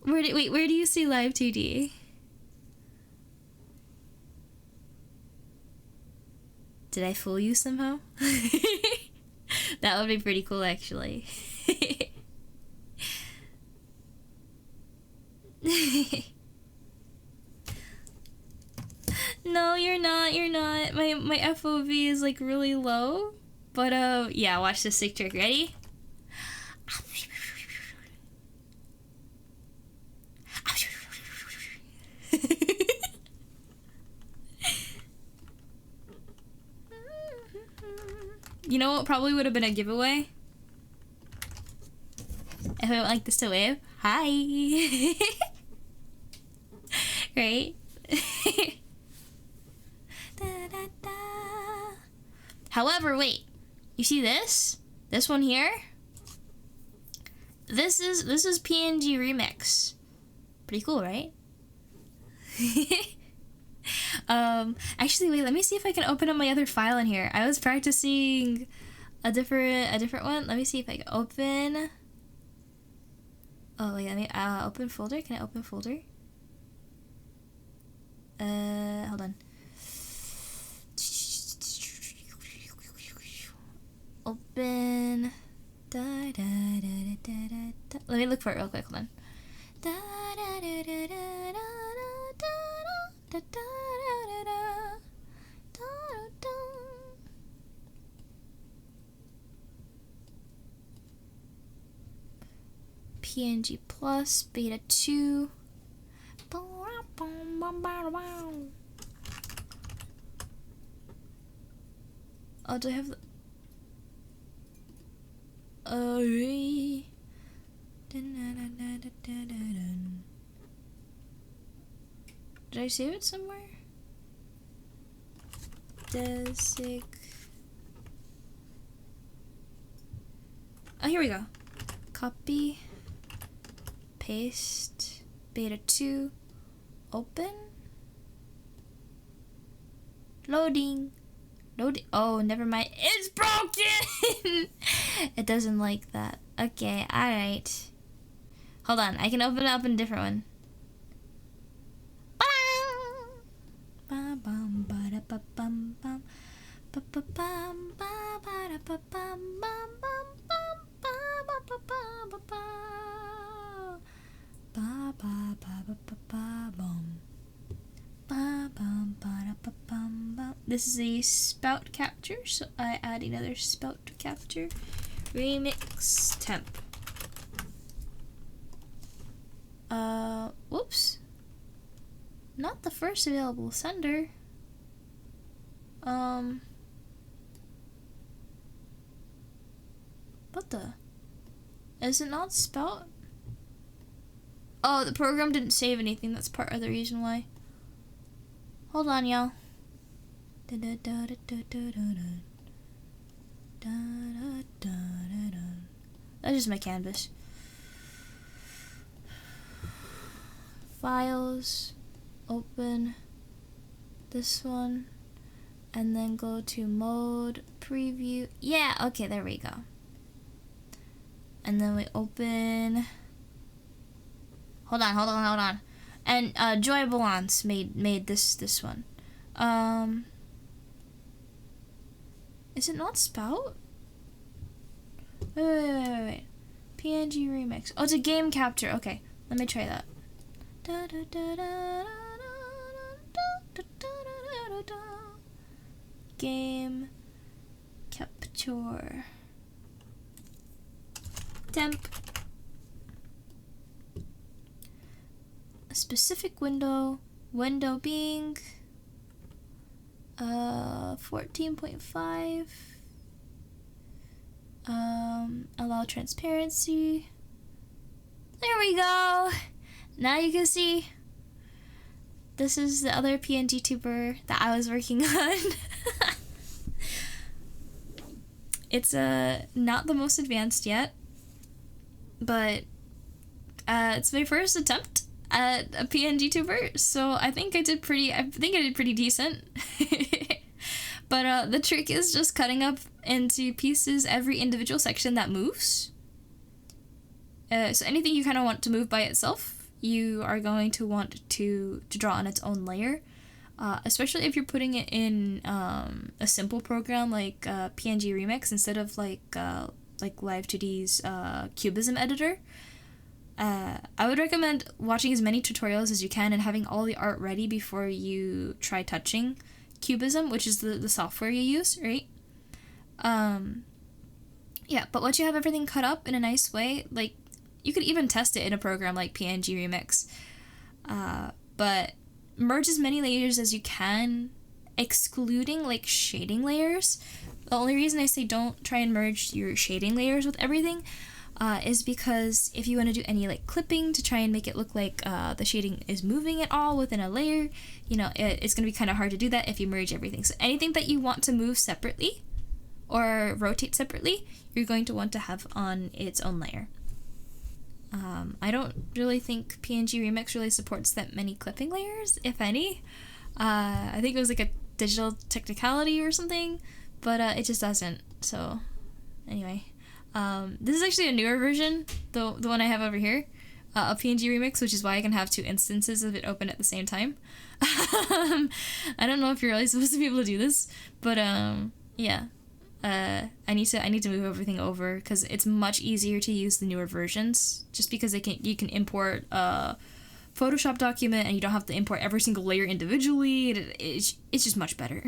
Where do you see live 2D? Did I fool you somehow? That would be pretty cool, actually. No, you're not. My FOV is like really low. But yeah, watch this sick trick. Ready? You know what probably would have been a giveaway? If I went like this to wave. Hi! Right? However, wait. You see this? This one here? This is PNG Remix. Pretty cool, right? Actually, wait, let me see if I can open up my other file in here. I was practicing a different one. Let me see if I can open. Oh wait, let me open folder. Can I open folder? Hold on. Open. Let me look for it real quick. Hold on. PNG Plus Beta 2. Oh, do I have the... Did I save it somewhere? Desig. Oh, here we go. Copy. Paste. Beta 2. Open. Loading. Loading. Oh, never mind. It's broken! It doesn't like that. Okay, alright. Hold on. I can open it up in a different one. This is a spout capture, so I add another spout capture. Remix temp. Whoops. Not the first available sender. What the? Is it not spout? Oh, the program didn't save anything. That's part of the reason why. Hold on, y'all. That's just my canvas. Files. Open this one. And then go to mode. Preview. Yeah, okay, there we go. And then we open... Hold on. And Joy Balance made this one. Is it not spout? Wait. PNG remix. Oh, it's a game capture. Okay, let me try that. Game capture. Temp. A specific window being 14.5. Allow transparency. There we go. Now you can see. This is the other PNG tuber that I was working on. It's not the most advanced yet, but it's my first attempt at a PNG tuber, so I think I did pretty decent. But the trick is just cutting up into pieces every individual section that moves. So anything you kind of want to move by itself, you are going to want to draw on its own layer. Especially if you're putting it in a simple program like PNG Remix instead of like Live2D's Cubism editor. I would recommend watching as many tutorials as you can and having all the art ready before you try touching Cubism, which is the software you use, right? Yeah, but once you have everything cut up in a nice way, like, you could even test it in a program like PNG Remix. But merge as many layers as you can, excluding, like, shading layers. The only reason I say don't try and merge your shading layers with everything is because if you want to do any, like, clipping to try and make it look like the shading is moving at all within a layer, you know, it's going to be kind of hard to do that if you merge everything. So anything that you want to move separately or rotate separately, you're going to want to have on its own layer. I don't really think PNG Remix really supports that many clipping layers, if any. I think it was like a digital technicality or something, but it just doesn't. So anyway, this is actually a newer version, the one I have over here, a PNG remix, which is why I can have two instances of it open at the same time. I don't know if you're really supposed to be able to do this, but yeah. I need to move everything over because it's much easier to use the newer versions, just because you can import a Photoshop document and you don't have to import every single layer individually. It's just much better.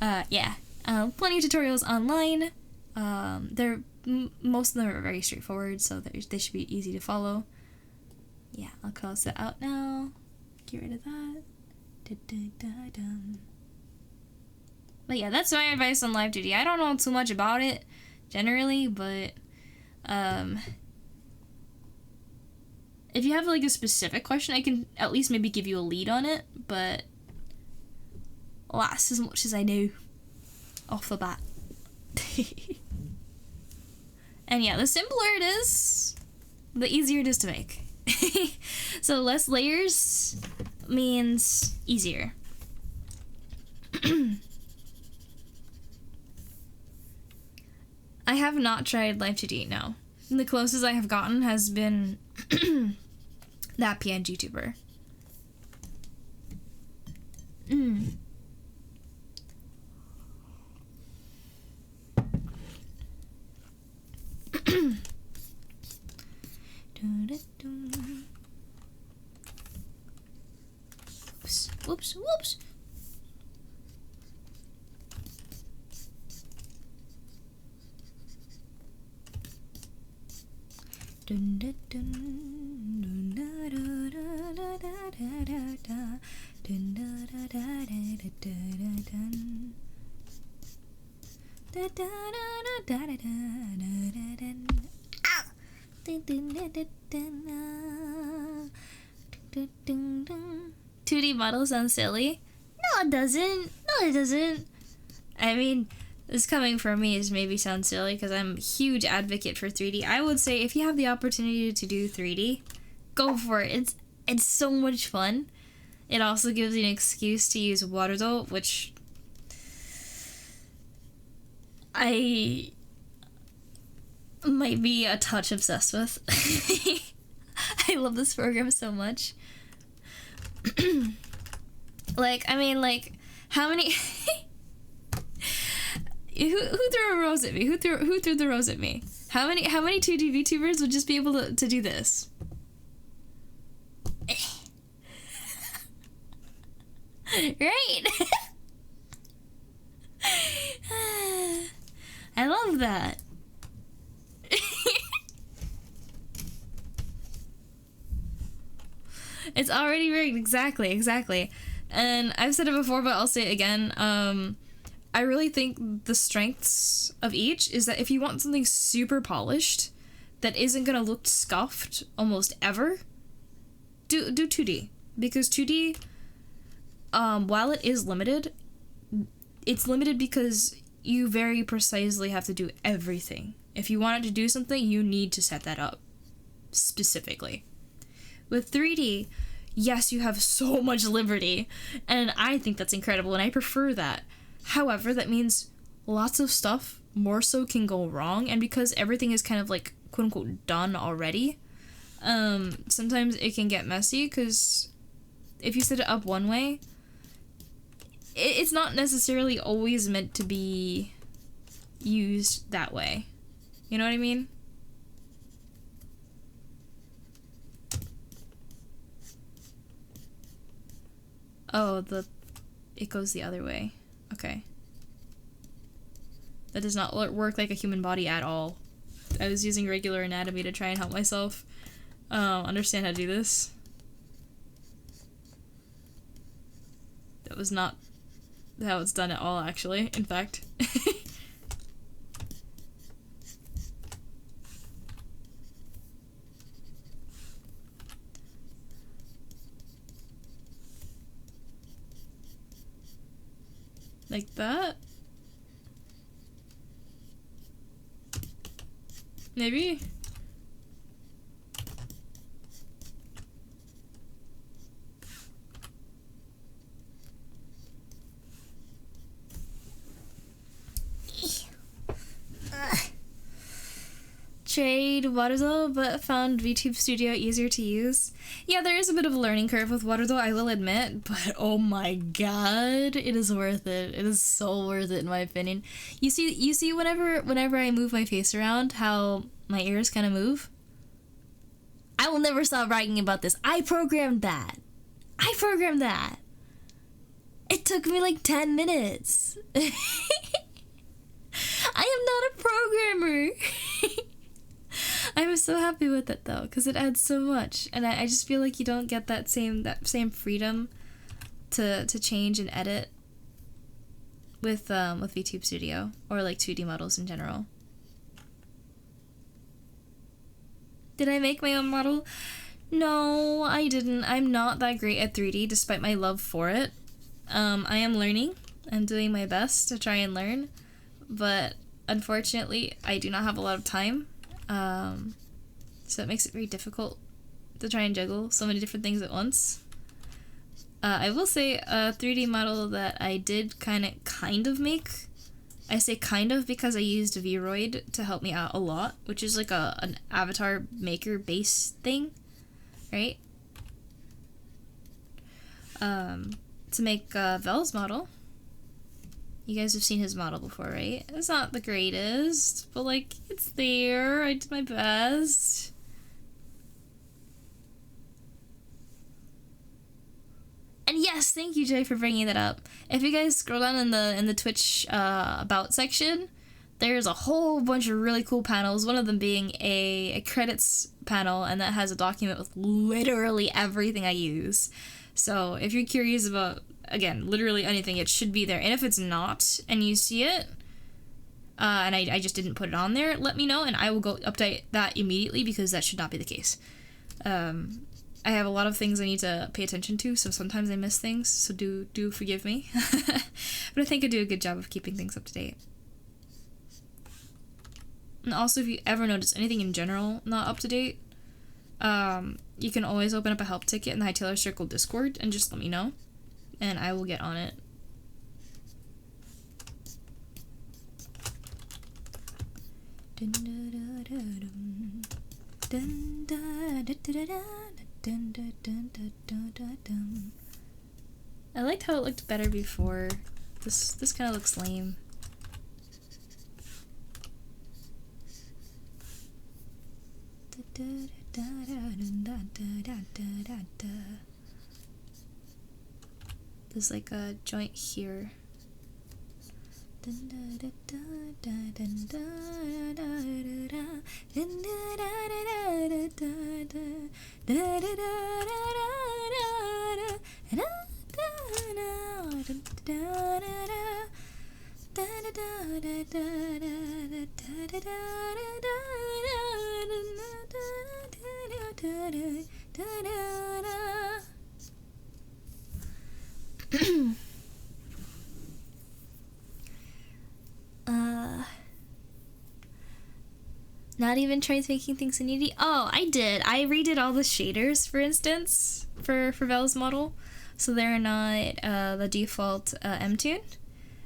Yeah. Plenty of tutorials online. Most of them are very straightforward, so they should be easy to follow. Yeah, I'll close it out now. Get rid of that. But yeah, that's my advice on live duty. I don't know too much about it generally, but if you have like a specific question, I can at least maybe give you a lead on it, but that's as much as I know off the bat. And yeah, the simpler it is, the easier it is to make. So less layers means easier. I have not tried Live 2D, no. The closest I have gotten has been that PNG tuber. Whoops, whoops. Dun, dun, dun, dun, da, da, da, da, da, da, da, da. Dun, da, da, da, da, da, da, dun. Da, da, da, da, da, da, da, da, dun. Ow! Dun, dun, dun, dun, dun, dun, dun, dun. 2D model sounds silly. No, it doesn't. No, it doesn't. I mean, this coming from me is maybe sounds silly because I'm a huge advocate for 3D. I would say if you have the opportunity to do 3D, go for it. It's so much fun. It also gives you an excuse to use Doodle, which I might be a touch obsessed with. I love this program so much. How many... Who threw a rose at me? Who threw the rose at me? How many 2D VTubers would just be able to do this? Right? I love that. It's already rigged. Exactly. And I've said it before, but I'll say it again. I really think the strengths of each is that if you want something super polished that isn't gonna look scuffed almost ever, do 2D. Because 2D, while it is limited, it's limited because you very precisely have to do everything. If you wanted to do something, you need to set that up specifically. With 3D, yes, you have so much liberty, and I think that's incredible, and I prefer that. However, that means lots of stuff more so can go wrong, and because everything is kind of like quote-unquote done already, sometimes it can get messy, because if you set it up one way, it's not necessarily always meant to be used that way. You know what I mean? Oh, it goes the other way. Okay. That does not work like a human body at all. I was using regular anatomy to try and help myself understand how to do this. That was not how it's done at all, actually, in fact. Like that? Maybe? tried Warudo, but found VTube Studio easier to use. Yeah, there is a bit of a learning curve with Warudo, I will admit, but oh my god, it is worth it. It is so worth it in my opinion. You see whenever I move my face around, how my ears kind of move? I will never stop bragging about this. I programmed that. It took me like 10 minutes. I am not a programmer. I'm so happy with it though, because it adds so much, and I just feel like you don't get that same freedom to change and edit with VTube Studio or like 2D models in general. Did I make my own model? No, I didn't. I'm not that great at 3D, despite my love for it. I am learning. I'm doing my best to try and learn, but unfortunately, I do not have a lot of time. So it makes it very difficult to try and juggle so many different things at once. I will say a 3D model that I did kind of make. I say kind of because I used Vroid to help me out a lot, which is like an avatar maker base thing, right? To make Vel's model. You guys have seen his model before, right? It's not the greatest, but like, it's there. I did my best. And yes, thank you, Jay, for bringing that up. If you guys scroll down in the Twitch about section, there's a whole bunch of really cool panels. One of them being a credits panel, and that has a document with literally everything I use. So if you're curious about, again, literally anything, it should be there. And if it's not, and you see it, and I just didn't put it on there, let me know, and I will go update that immediately, because that should not be the case. I have a lot of things I need to pay attention to, so sometimes I miss things, so do forgive me. But I think I do a good job of keeping things up to date. And also, if you ever notice anything in general not up to date, you can always open up a help ticket in the High Taylor Circle Discord and just let me know, and I will get on it. I liked how it looked better before. This kind of looks lame. There's like a joint here. Not even tried making things in Unity? Oh, I did. I redid all the shaders, for instance, for Vel's model, so they're not the default M-tune.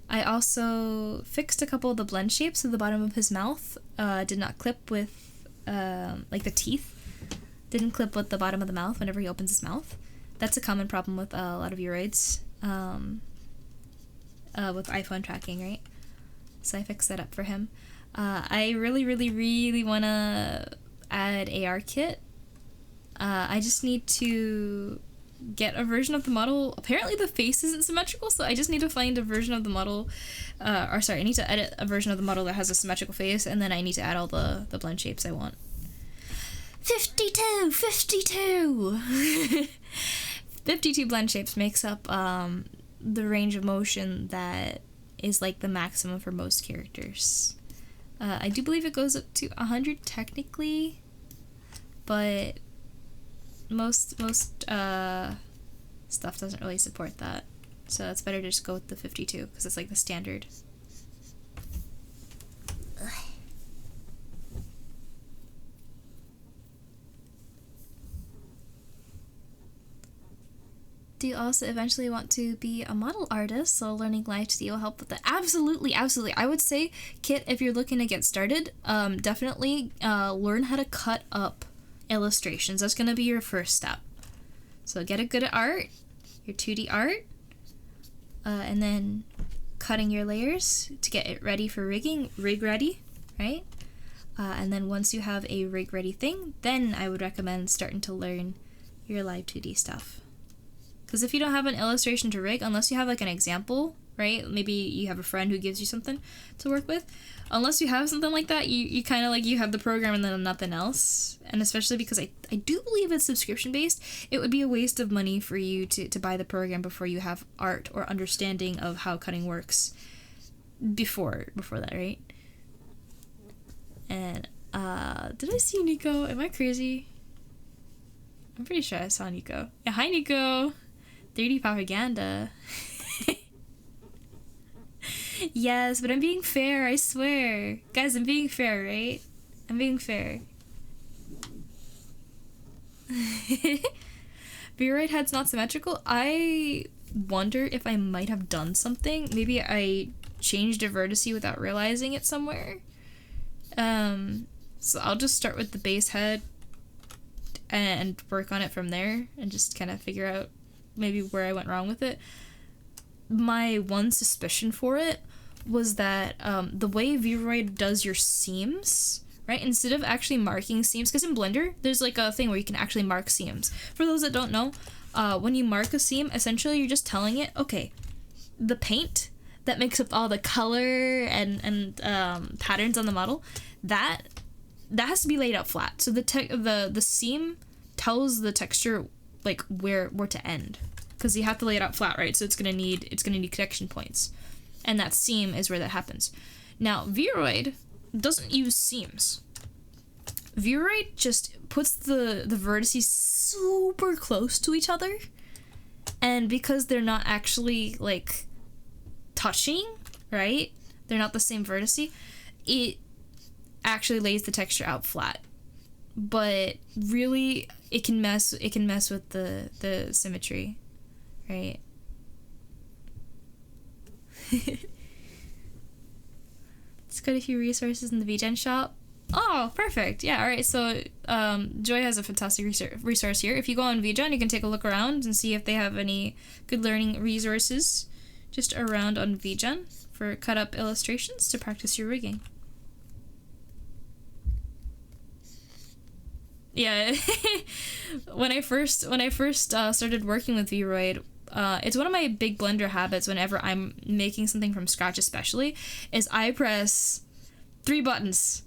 I also fixed a couple of the blend shapes at the bottom of his mouth. Did not clip with, like the teeth, didn't clip with the bottom of the mouth whenever he opens his mouth. That's a common problem with a lot of Vroids, with iPhone tracking, right? So I fixed that up for him. I really want to add AR kit. I just need to get a version of the model. Apparently the face isn't symmetrical, so I just need to find a version of the model, I need to edit a version of the model that has a symmetrical face, and then I need to add all the blend shapes I want. 52! 52 blend shapes makes up the range of motion that is like the maximum for most characters. I do believe it goes up to 100 technically, but most stuff doesn't really support that, so it's better to just go with the 52 because it's like the standard. do also eventually want to be a model artist, so learning Live 2D will help with that. Absolutely, absolutely. I would say, Kit, if you're looking to get started, definitely learn how to cut up illustrations. That's going to be your first step. So get good at art, your 2D art, and then cutting your layers to get it ready for rigging, rig ready, right? And then once you have a rig ready thing, then I would recommend starting to learn your Live 2D stuff. Because if you don't have an illustration to rig, unless you have like an example, right? Maybe you have a friend who gives you something to work with. Unless you have something like that, you kind of like you have the program and then nothing else. And especially because I do believe it's subscription based, it would be a waste of money for you to buy the program before you have art or understanding of how cutting works before that, right? And did I see Nico? Am I crazy? I'm pretty sure I saw Nico. Yeah, hi Nico. 3D propaganda. Yes, but I'm being fair, I swear. Guys, I'm being fair, right? I'm being fair. Viewrite head's not symmetrical. I wonder if I might have done something. Maybe I changed a vertice without realizing it somewhere. So I'll just start with the base head and work on it from there and just kind of figure out maybe where I went wrong with it. My one suspicion for it was that the way VTuber does your seams, right? Instead of actually marking seams, because in Blender, there's like a thing where you can actually mark seams. For those that don't know, when you mark a seam, essentially you're just telling it, okay, the paint that makes up all the color and patterns on the model, that has to be laid out flat. So the seam tells the texture like where to end, because you have to lay it out flat, right? So it's gonna need connection points, and that seam is where that happens. Now Vroid doesn't use seams. Vroid just puts the vertices super close to each other, and because they're not actually like touching, right? They're not the same vertice. It actually lays the texture out flat, but really it can mess with the symmetry, right? It's got a few resources in the VGen shop. Oh, perfect. Yeah, all right. So Joy has a fantastic resource here. If you go on VGen, you can take a look around and see if they have any good learning resources just around on VGen for cut up illustrations to practice your rigging. Yeah. when I first started working with Vroid, it's one of my big Blender habits whenever I'm making something from scratch, especially, is I press 3 buttons.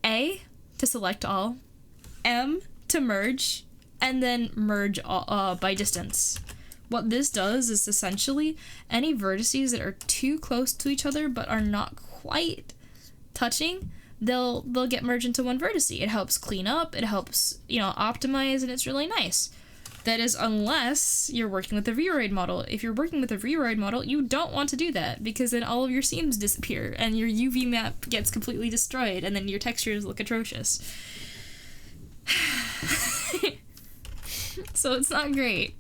A to select all, M to merge, and then merge all, by distance. What this does is essentially any vertices that are too close to each other but are not quite touching, they'll get merged into one vertex. It helps clean up, it helps, optimize, and it's really nice. That is, unless you're working with a Vroid model. If you're working with a Vroid model, you don't want to do that, because then all of your seams disappear and your UV map gets completely destroyed, and then your textures look atrocious. So it's not great.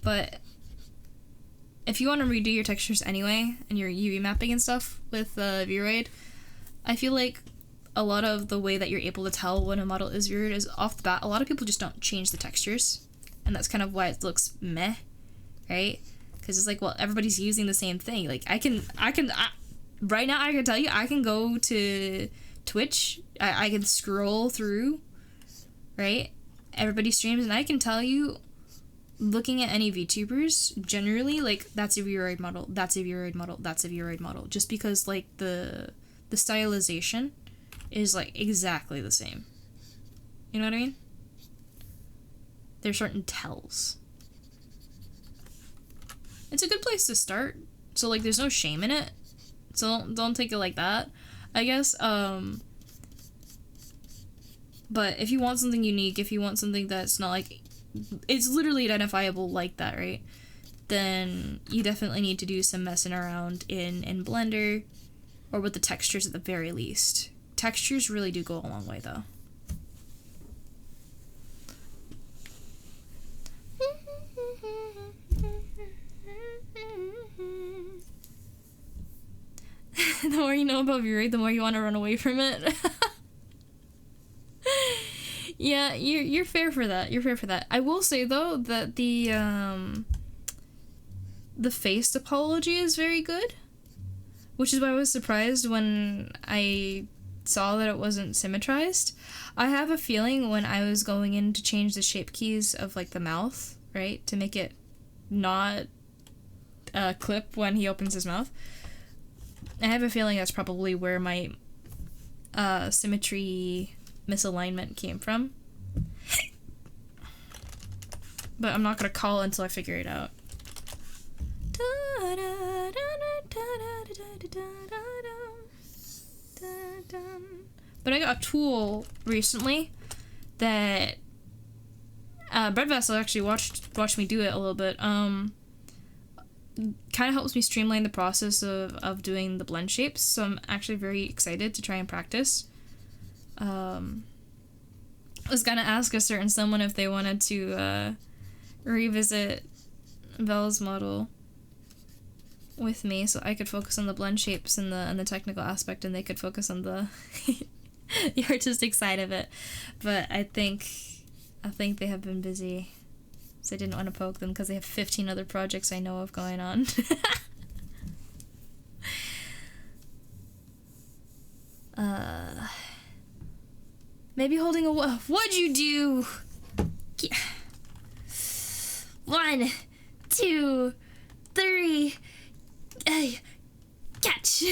But if you want to redo your textures anyway, and your UV mapping and stuff with Vroid, I feel like a lot of the way that you're able to tell when a model is Vroid is off the bat. A lot of people just don't change the textures, and that's kind of why it looks meh, right? Because it's like, well, everybody's using the same thing. Like, I can right now I can tell you, I can go to Twitch, I can scroll through, right, everybody streams, and I can tell you, looking at any VTubers, generally, like, that's a Vroid model, that's a Vroid model, that's a Vroid model, just because, like, the stylization is, like, exactly the same. You know what I mean? There's certain tells. It's a good place to start, so, like, there's no shame in it, so don't take it like that, I guess. But if you want something unique, if you want something that's not, like, it's literally identifiable like that, right, then you definitely need to do some messing around in Blender, or with the textures at the very least. Textures really do go a long way, though. The more you know about V-Ray, the more you want to run away from it. Yeah, you're fair for that. You're fair for that. I will say though that the face topology is very good, which is why I was surprised when I saw that it wasn't symmetrized. I have a feeling when I was going in to change the shape keys of like the mouth, right, to make it not clip when he opens his mouth, I have a feeling that's probably where my symmetry misalignment came from. But I'm not gonna call until I figure it out. But I got a tool recently that Bread Vessel actually watched me do it a little bit. Kind of helps me streamline the process of doing the blend shapes, so I'm actually very excited to try and practice. I was gonna ask a certain someone if they wanted to revisit Belle's model with me, so I could focus on the blend shapes and the technical aspect, and they could focus on the the artistic side of it. But I think they have been busy, so I didn't want to poke them because they have 15 other projects I know of going on. Maybe holding a what'd you do? Yeah. 1, 2, 3. Catch.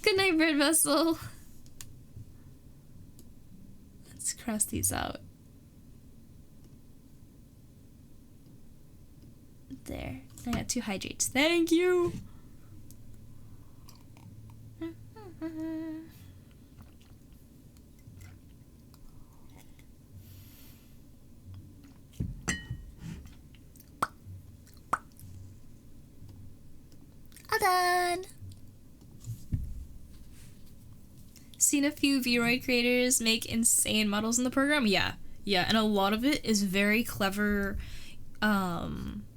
Good night, Bread Vessel. Let's cross these out. There. I got 2 hydrates. Thank you. All done. Seen a few V-Roid creators make insane models in the program. Yeah, and a lot of it is very clever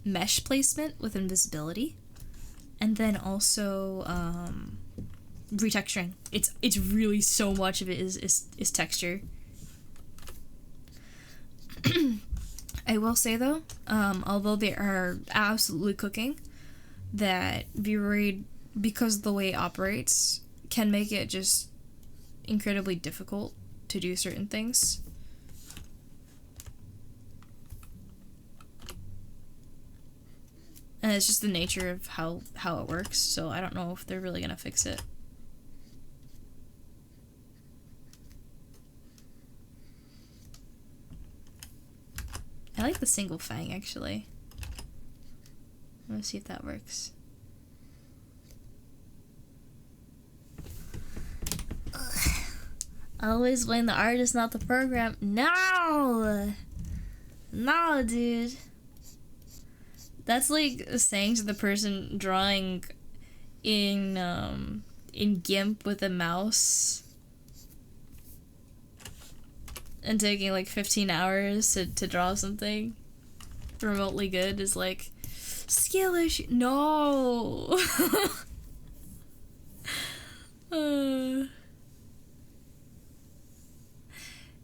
mesh placement with invisibility, and then also retexturing. It's really, so much of it is texture. I will say though, although they are absolutely cooking, that V-Roid, because of the way it operates, can make it just incredibly difficult to do certain things. And it's just the nature of how it works, so I don't know if they're really gonna fix it. I like the single fang, actually. I'm gonna see if that works. Always blame the artist, not the program. No, dude. That's like saying to the person drawing in GIMP with a mouse and taking like 15 hours to draw something remotely good is like skill issue. No.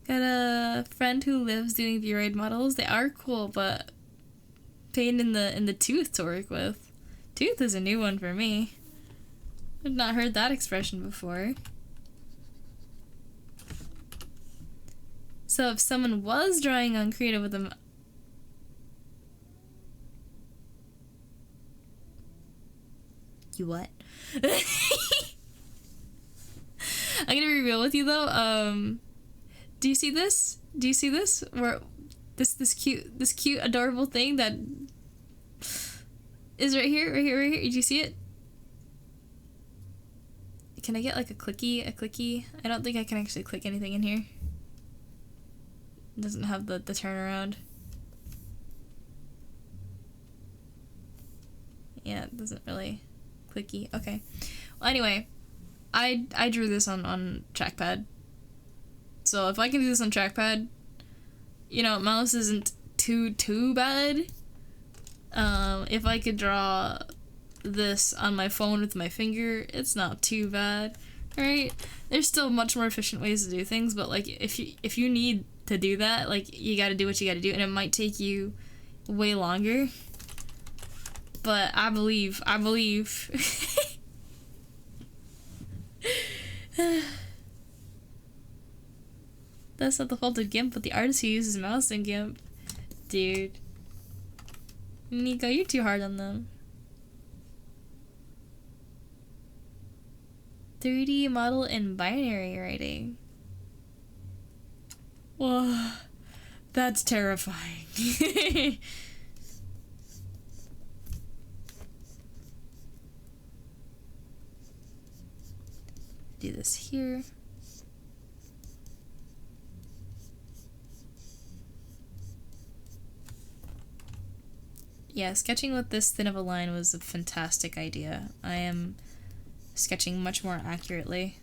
Got a friend who lives doing V-Roid models. They are cool, but pain in the tooth to work with. Tooth is a new one for me. I've not heard that expression before. So if someone was drawing on creative with them, you what? I'm gonna be real with you though. Do you see this? Do you see this? Where this cute adorable thing that is right here. Did you see it? Can I get like a clicky? I don't think I can actually click anything in here. It doesn't have the turnaround. Yeah, it doesn't really clicky. Okay. Well, anyway, I drew this on trackpad. So if I can do this on trackpad, you know, mouse isn't too bad. If I could draw this on my phone with my finger, it's not too bad, right? There's still much more efficient ways to do things, but like if you need to do that, like you got to do what you got to do, and it might take you way longer. But I believe. That's not the fault of GIMP, but the artist who uses mouse in GIMP. Dude. Nico, you're too hard on them. 3D model in binary writing. Whoa. That's terrifying. Do this here. Yeah, sketching with this thin of a line was a fantastic idea. I am sketching much more accurately.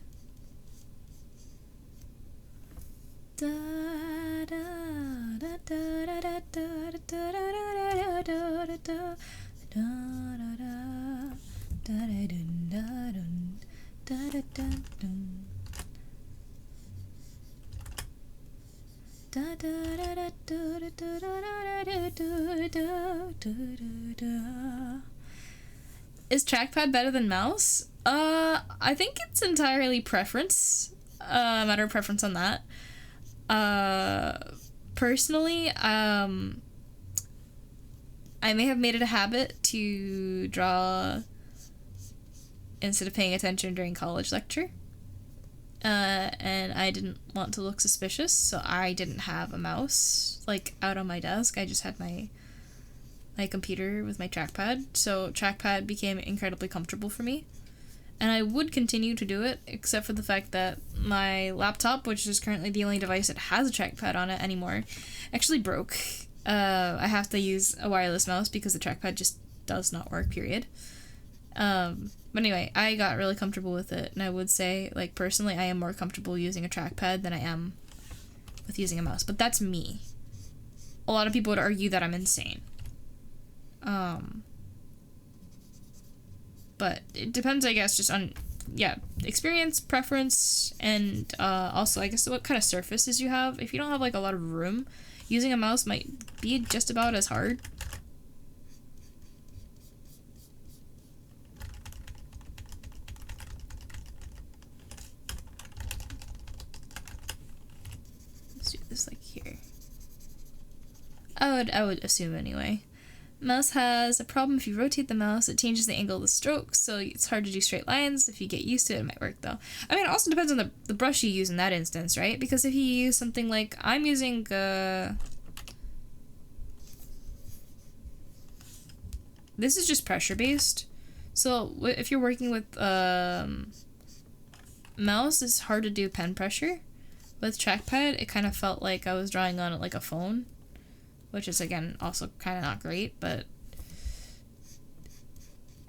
Is trackpad better than mouse? I think it's entirely preference. Matter of preference on that. Personally, I may have made it a habit to draw instead of paying attention during college lecture. And I didn't want to look suspicious, so I didn't have a mouse, like, out on my desk. I just had my computer with my trackpad, so trackpad became incredibly comfortable for me. And I would continue to do it, except for the fact that my laptop, which is currently the only device that has a trackpad on it anymore, actually broke. I have to use a wireless mouse because the trackpad just does not work, period. But anyway, I got really comfortable with it, and I would say, like, personally, I am more comfortable using a trackpad than I am with using a mouse. But that's me. A lot of people would argue that I'm insane. But it depends, I guess, just on, yeah, experience, preference, and also, I guess, what kind of surfaces you have. If you don't have, like, a lot of room, using a mouse might be just about as hard. Let's do this, like, here. I would assume, anyway. Mouse has a problem. If you rotate the mouse, it changes the angle of the stroke, so it's hard to do straight lines. If you get used to it, it might work, though. I mean, it also depends on the brush you use in that instance, right? Because if you use something like, I'm using, this is just pressure-based. So, if you're working with, mouse, it's hard to do pen pressure. With trackpad, it kind of felt like I was drawing on it like a phone. Which is, again, also kind of not great, but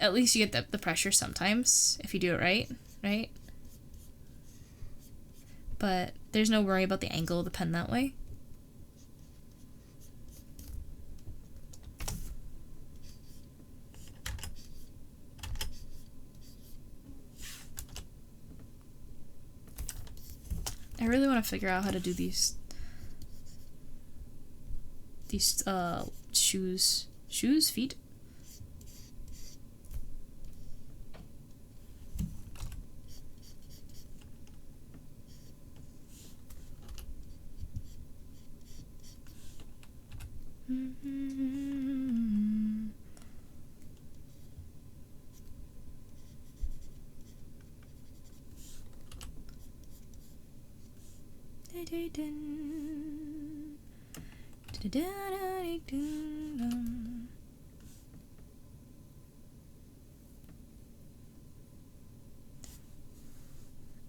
at least you get the pressure sometimes, if you do it right? But there's no worry about the angle of the pen that way. I really want to figure out how to do these feet.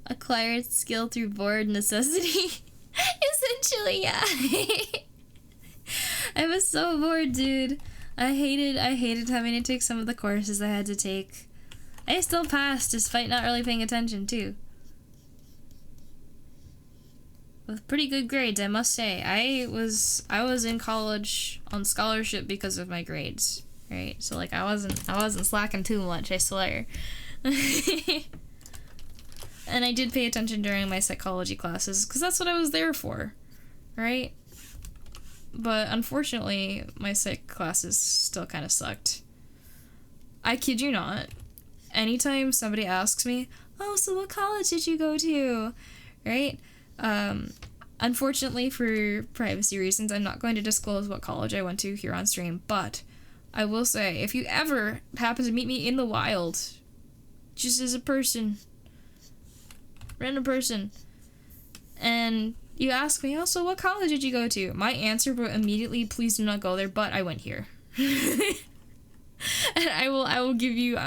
Acquired skill through bored necessity. Essentially, yeah. I was so bored, dude. I hated having to take some of the courses I had to take. I still passed, despite not really paying attention, too. With pretty good grades, I must say. I was in college on scholarship because of my grades. right? So like I wasn't slacking too much, I swear. And I did pay attention during my psychology classes because that's what I was there for, right? But unfortunately, my psych classes still kind of sucked. I kid you not. Anytime somebody asks me, "Oh, so what college did you go to?" Right? Unfortunately, for privacy reasons, I'm not going to disclose what college I went to here on stream, but I will say, if you ever happen to meet me in the wild, just as a person, random person, and you ask me, "Oh, so what college did you go to?" My answer will immediately, "Please do not go there, but I went here." And I will give you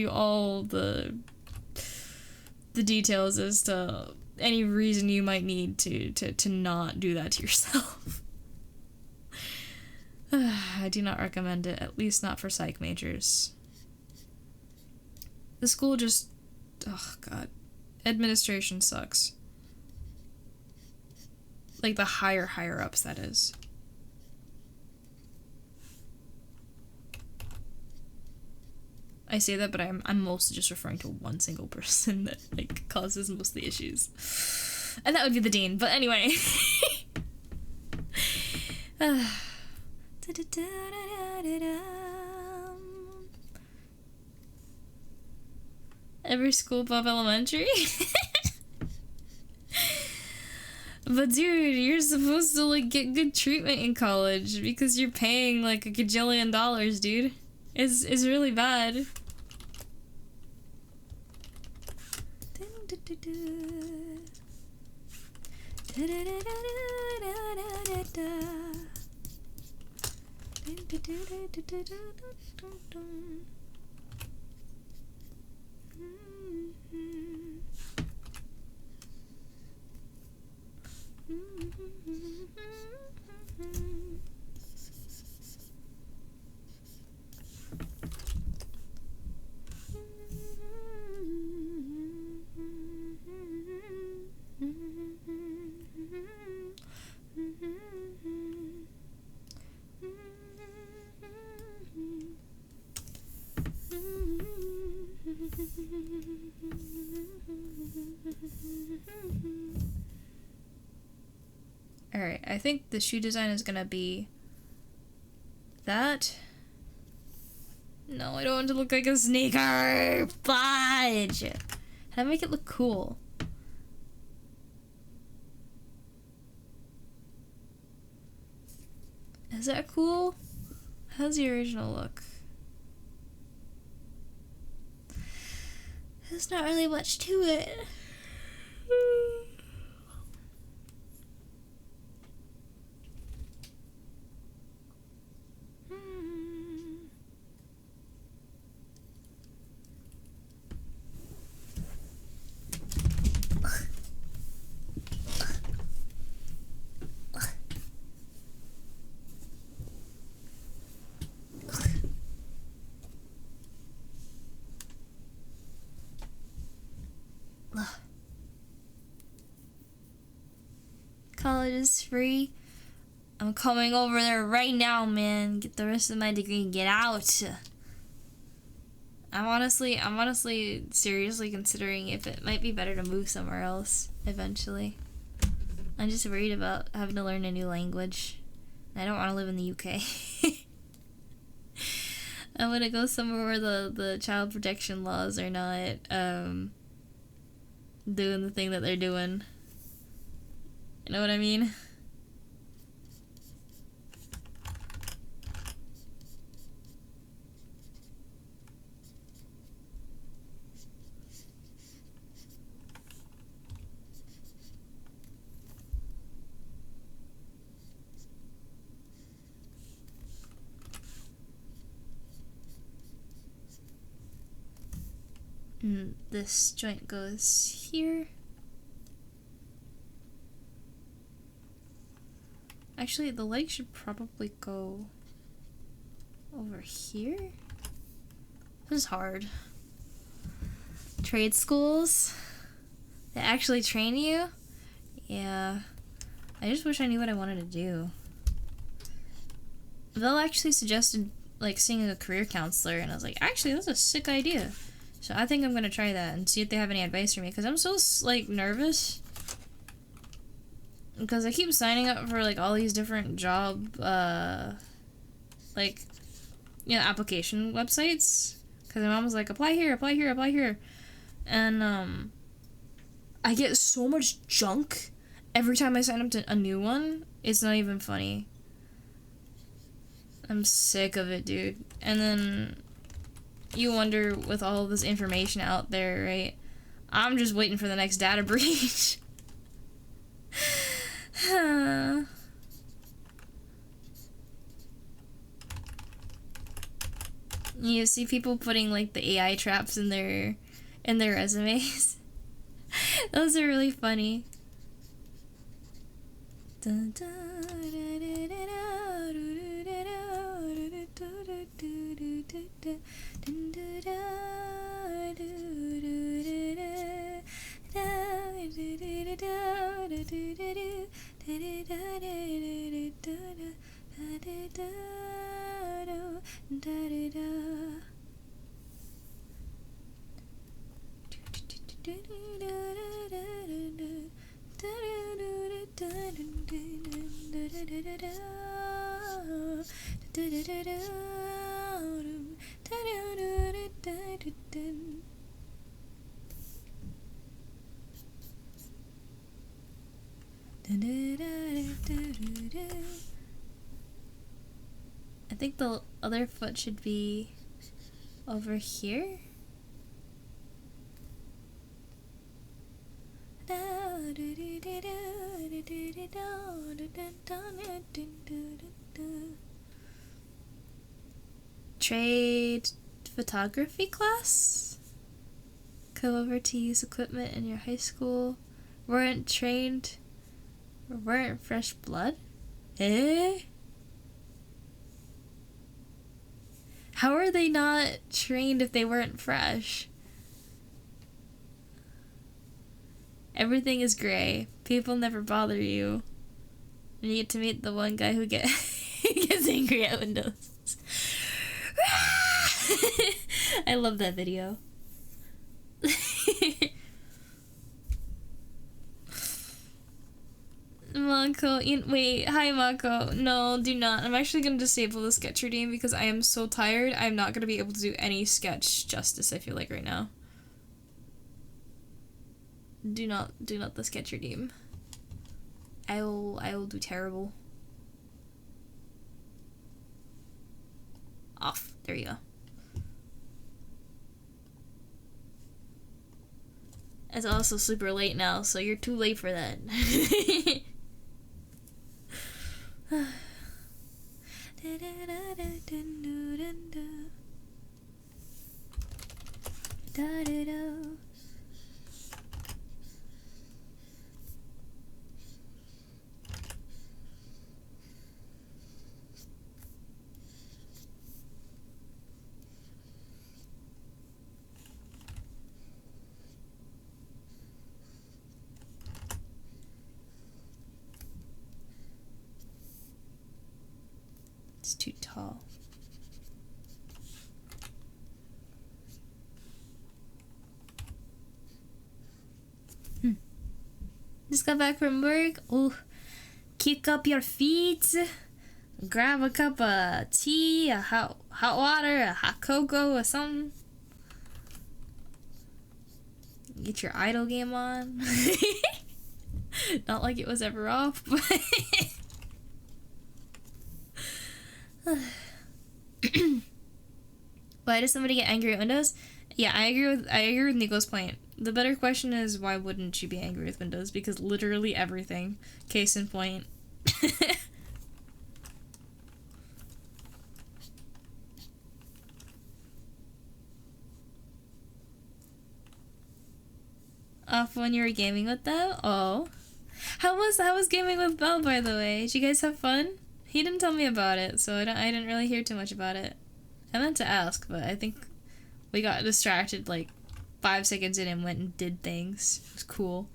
all the details as to any reason you might need to not do that to yourself. I do not recommend it, at least not for psych majors. The school just, oh god, administration sucks. Like the higher ups, that is. I say that, but I'm mostly just referring to one single person that like causes most of the issues, and that would be the dean. But anyway, every school above elementary. But dude, you're supposed to like get good treatment in college because you're paying like $1 gajillion, dude. It's really bad. Alright, I think the shoe design is gonna be that. No, I don't want to look like a sneaker! Fudge! How do I make it look cool? Is that cool? How's the original look? There's not really much to it. College is free. I'm coming over there right now, man. Get the rest of my degree and get out. I'm honestly seriously considering if it might be better to move somewhere else eventually. I'm just worried about having to learn a new language. I don't want to live in the UK. I want to go somewhere where the child protection laws are not doing the thing that they're doing. You know what I mean? And this joint goes here. Actually, the leg should probably go over here. This is hard. Trade schools? They actually train you? Yeah. I just wish I knew what I wanted to do. Vel actually suggested like seeing a career counselor, and I was like, actually, that's a sick idea. So I think I'm gonna try that and see if they have any advice for me, because I'm so like nervous. Because I keep signing up for like all these different job like, you know, application websites. Because my mom was like, apply here, apply here, apply here. And I get so much junk every time I sign up to a new one. It's not even funny. I'm sick of it, dude. And then you wonder, with all this information out there, right? I'm just waiting for the next data breach. You see people putting like the AI traps in their resumes. Those are really funny. I think the other foot should be over here. Trade photography class? Come over to use equipment in your high school. Weren't trained or weren't fresh blood? Eh? How are they not trained if they weren't fresh? Everything is gray. People never bother you. And you get to meet the one guy who gets angry at Windows. I love that video. Mako, wait, hi Mako. No, do not. I'm actually gonna disable the sketch redeem because I am so tired. I'm not gonna be able to do any sketch justice, I feel like, right now. Do not the sketch redeem. I will do terrible. Off. There you go. It's also super late now, so you're too late for that. It's too tall. Just got back from work. Oh, kick up your feet. Grab a cup of tea, a hot water, a hot cocoa, or something. Get your idle game on. Not like it was ever off, but why does somebody get angry at Windows? Yeah, I agree with Nico's point. The better question is, why wouldn't you be angry with Windows? Because literally everything. Case in point. Off when you were gaming with them? Oh. How was gaming with Belle, by the way? Did you guys have fun? He didn't tell me about it, so I didn't really hear too much about it. I meant to ask, but I think we got distracted like 5 seconds in and went and did things. It was cool.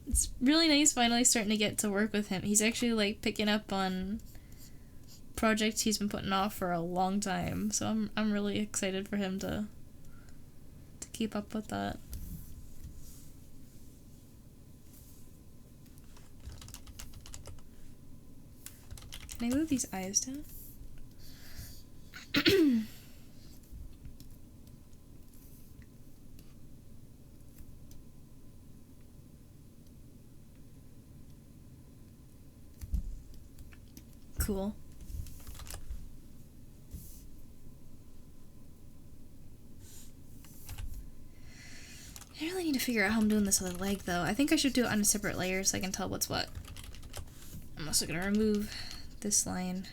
It's really nice finally starting to get to work with him. He's actually like picking up on project he's been putting off for a long time. So I'm really excited for him to keep up with that. Can I move these eyes down? Cool. I really need to figure out how I'm doing this other leg though. I think I should do it on a separate layer so I can tell what's what. I'm also gonna remove this line.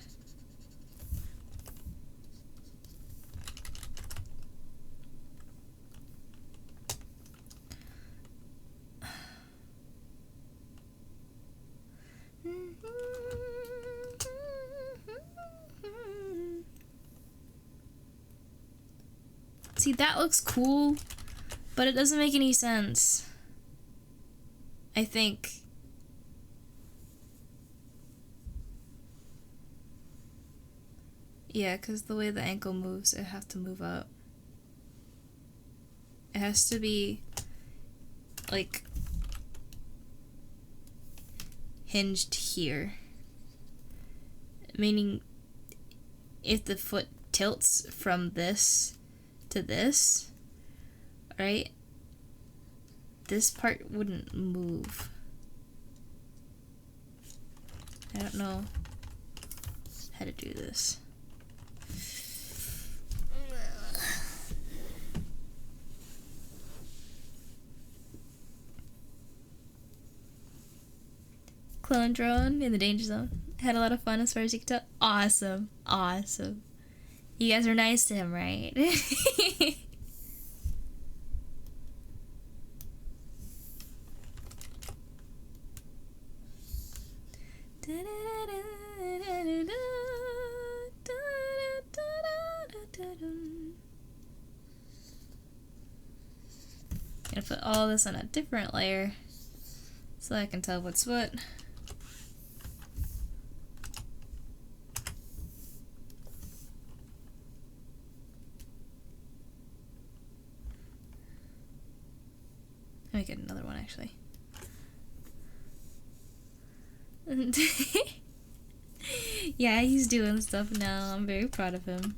See, that looks cool, but it doesn't make any sense. I think. Yeah, because the way the ankle moves, it has to move up. It has to be, like, hinged here. Meaning, if the foot tilts from this to this, right? This part wouldn't move. I don't know how to do this. Clone drone in the danger zone. Had a lot of fun as far as you can tell. Awesome. Awesome. You guys are nice to him, right? Gonna put all this on a different layer so I can tell what's what. Let me get another one actually. Yeah, he's doing stuff now. I'm very proud of him.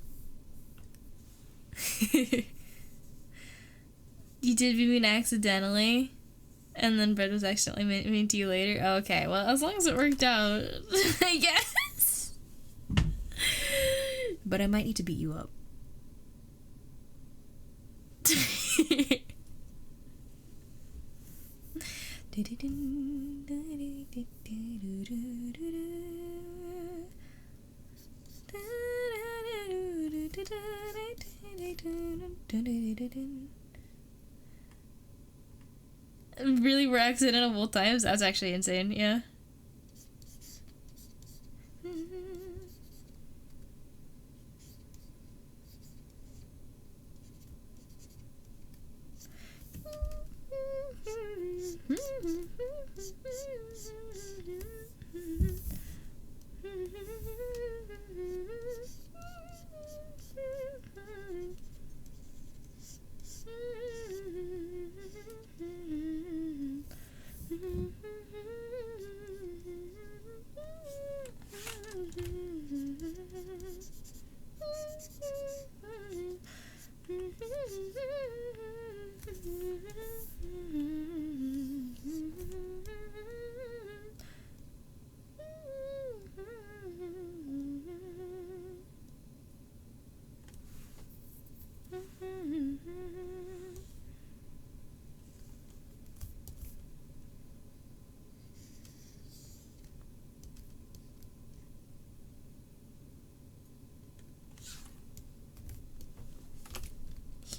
You did mean accidentally, and then Bread was accidentally mean to you later? Okay, well, as long as it worked out, I guess. But I might need to beat you up. Really, were accidental both times? That's actually insane, yeah.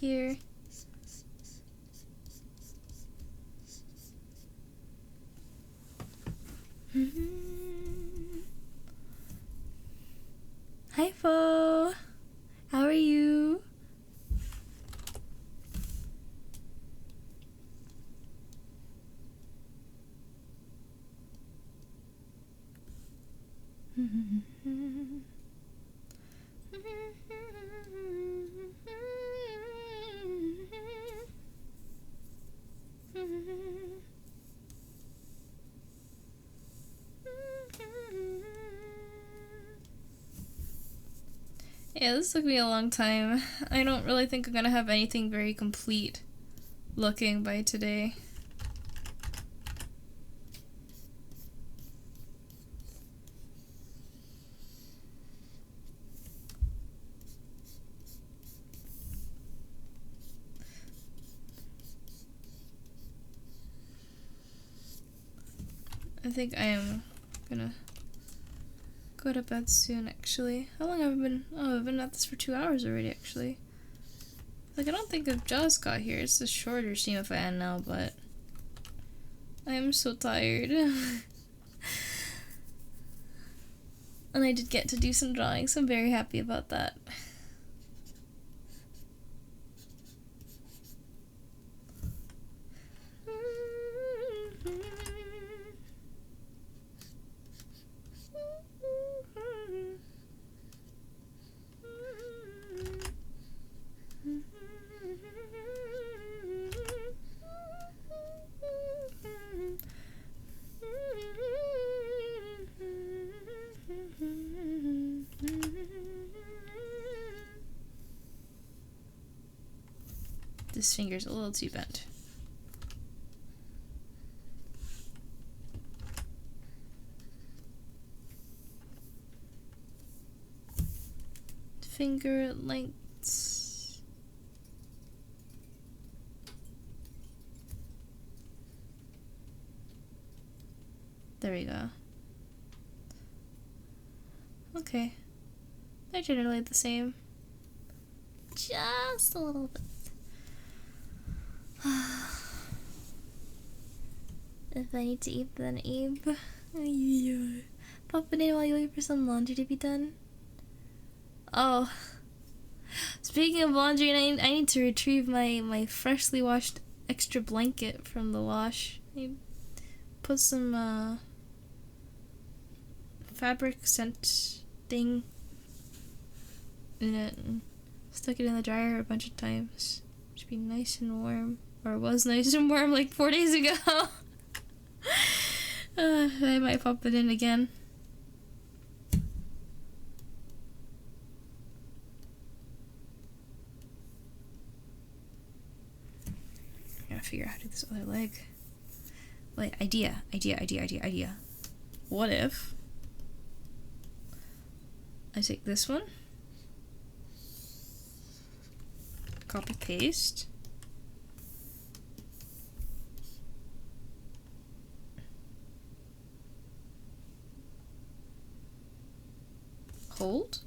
Here. Hi, Fo. How are you? Yeah, this took me a long time. I don't really think I'm gonna have anything very complete looking by today. I think I am gonna go to bed soon, actually. How long have I been? Oh, I've been at this for 2 hours already, actually. Like, I don't think I've just got here. It's a shorter stream if I end now, but I am so tired. And I did get to do some drawing, so I'm very happy about that. This finger's a little too bent. Finger lengths. There we go. Okay. They're generally the same. Just a little bit. If I need to eat, then eat. Pop it in while you wait for some laundry to be done. Oh. Speaking of laundry, I need to retrieve my freshly washed extra blanket from the wash. I put some fabric scent thing in it and stuck it in the dryer a bunch of times. It should be nice and warm. Or it was nice and warm like 4 days ago. I might pop it in again. I gotta figure out how to do this other leg. Wait, idea. What if I take this one, copy paste, hold,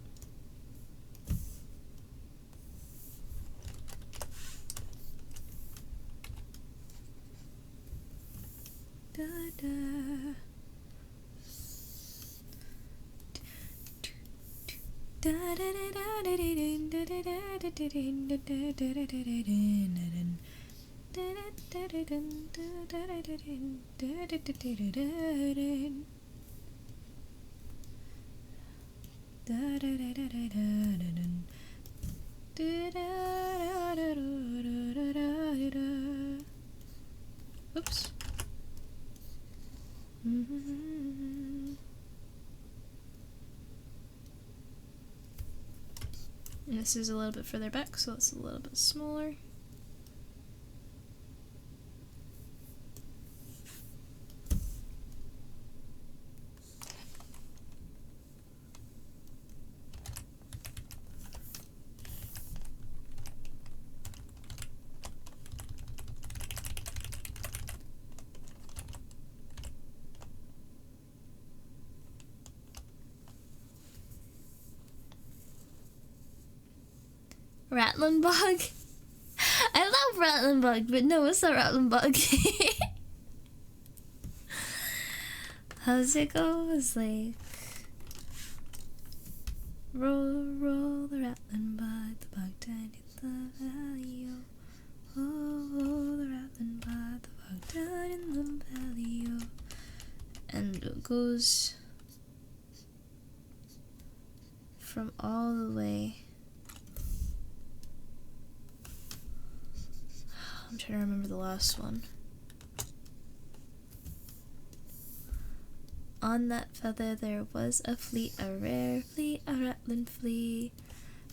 da da. Oops. And this is a little bit further back, so it's a little bit smaller. Rattling bug? I love rattling bug, but no, it's not rattling bug. How's it go? It's like roll, roll the rattling bug, the bug down in the valley. Oh, the rattling bug, the bug down in the valley. And it goes from all the way. I'm trying to remember the last one. On that feather there was a fleet, a rare fleet, a rattling flea.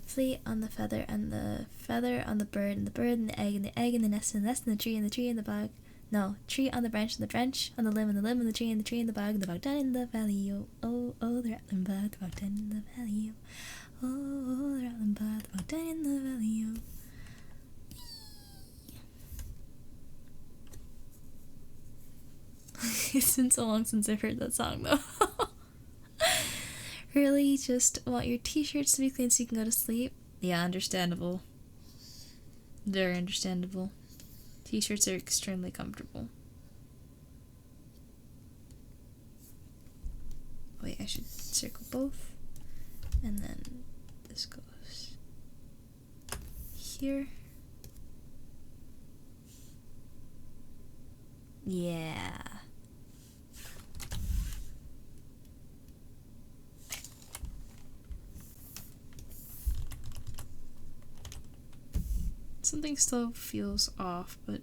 Flea on the feather, and the feather on the bird, and the bird and the egg in the nest, and the nest in the tree, and the tree in the bog. No, tree on the branch, and the branch on the limb, and the limb on the tree, and the tree in the bog down in the valley. Oh, oh, oh, the rattling bog, the bog down in the valley. Oh, oh, the rattling bog, the bog down in the valley. Oh. It's been so long since I've heard that song, though. Really, just want your t-shirts to be clean so you can go to sleep? Yeah, understandable. Very understandable. T-shirts are extremely comfortable. Wait, I should circle both. And then this goes here. Yeah. Something still feels off, but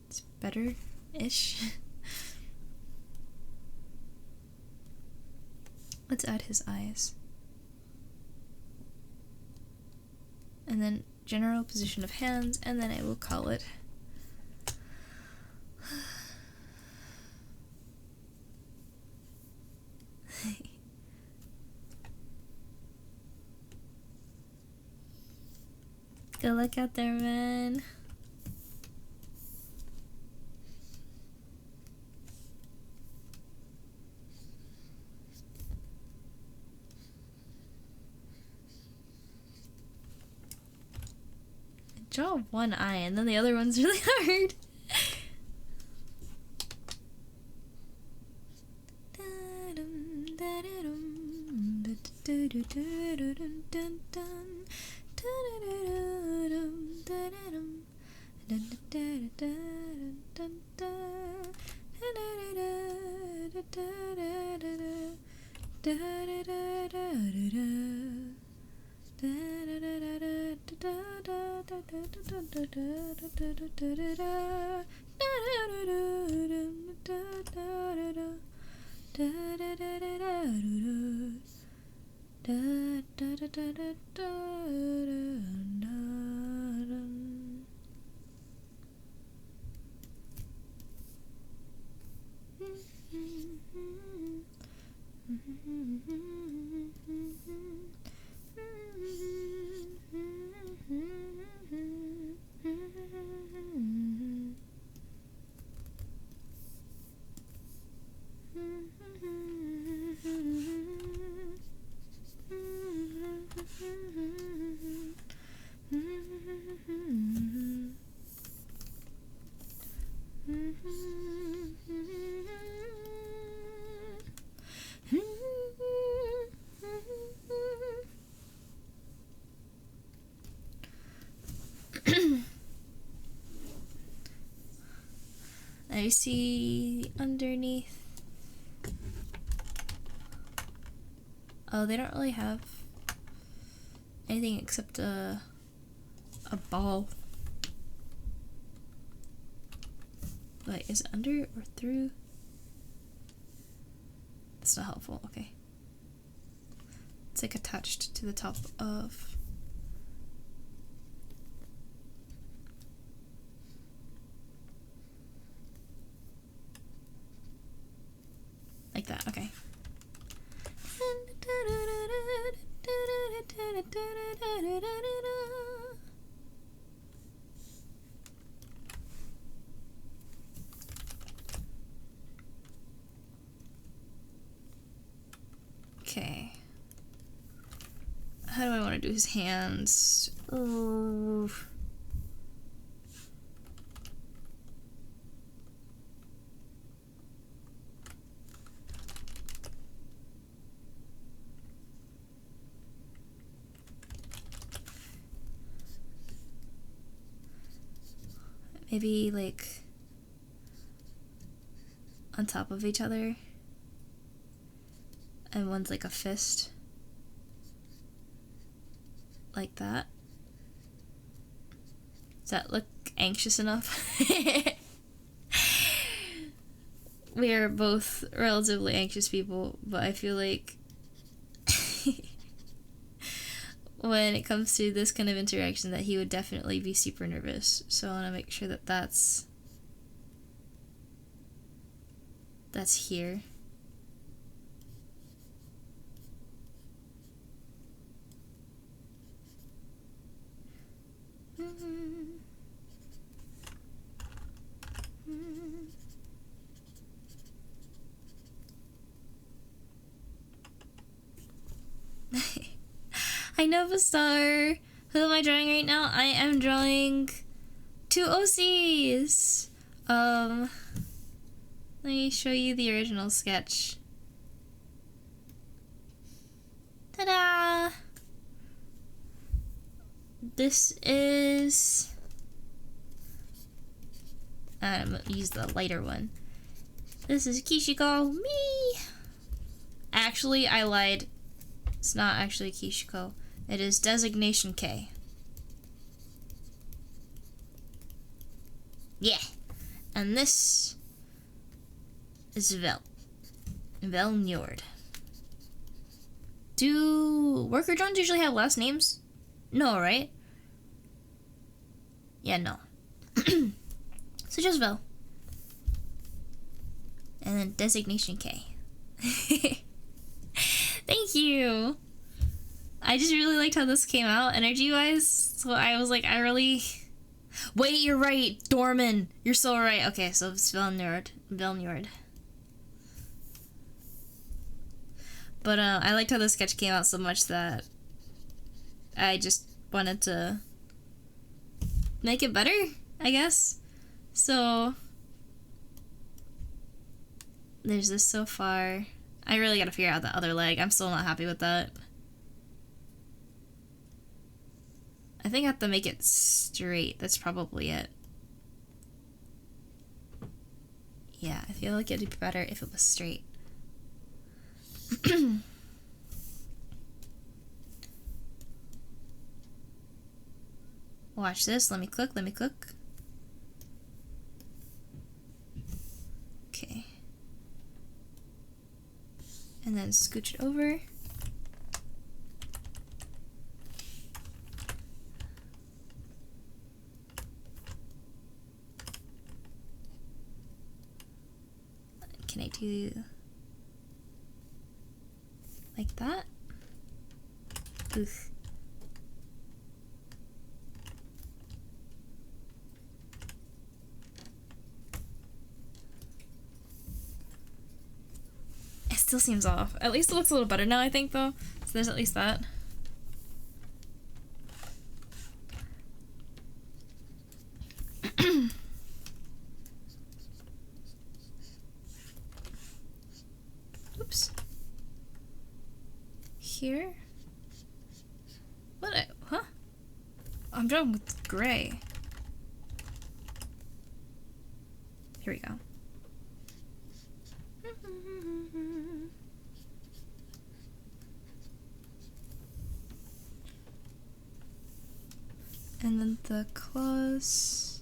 it's better-ish. Let's add his eyes. And then general position of hands, and then I will call it. Good luck out there, man. Draw one eye, and then the other one's really hard. I see underneath. Oh, they don't really have anything except a ball. Wait, is it under or through? That's not helpful. Okay. It's like attached to the top of. Like that, okay. Okay. How do I want to do his hands? Oh. Maybe like on top of each other, and one's like a fist, like that. Does that look anxious enough? we are both relatively anxious people, but I feel like when it comes to this kind of interaction that he would definitely be super nervous. So I want to make sure that that's here. Hi Nova Star! Who am I drawing right now? I am drawing 2 OCs! Let me show you the original sketch. Ta-da! This is... I'm gonna use the lighter one. This is Kishiko, me! Actually, I lied. It's not actually Kishiko. It is Designation K. Yeah. And this is Vel. Vel Njord. Do worker drones usually have last names? No, right? Yeah, no. So just Vel. And then Designation K. Thank you! I just really liked how this came out, energy-wise. So I was like, Wait, you're right! Dorman! You're so right! Okay, so it's Velnjord. But I liked how the sketch came out so much that I just wanted to make it better, I guess. So there's this so far. I really gotta figure out that other leg. I'm still not happy with that. I think I have to make it straight. That's probably it. Yeah, I feel like it'd be better if it was straight. Watch this. Let me cook. Okay. And then scooch it over. Can I do like that? Oof. It still seems off. At least it looks a little better now, I think, though. So there's at least that. Oops. Here? What? Huh? I'm drawing with gray. Here we go. And then the claws.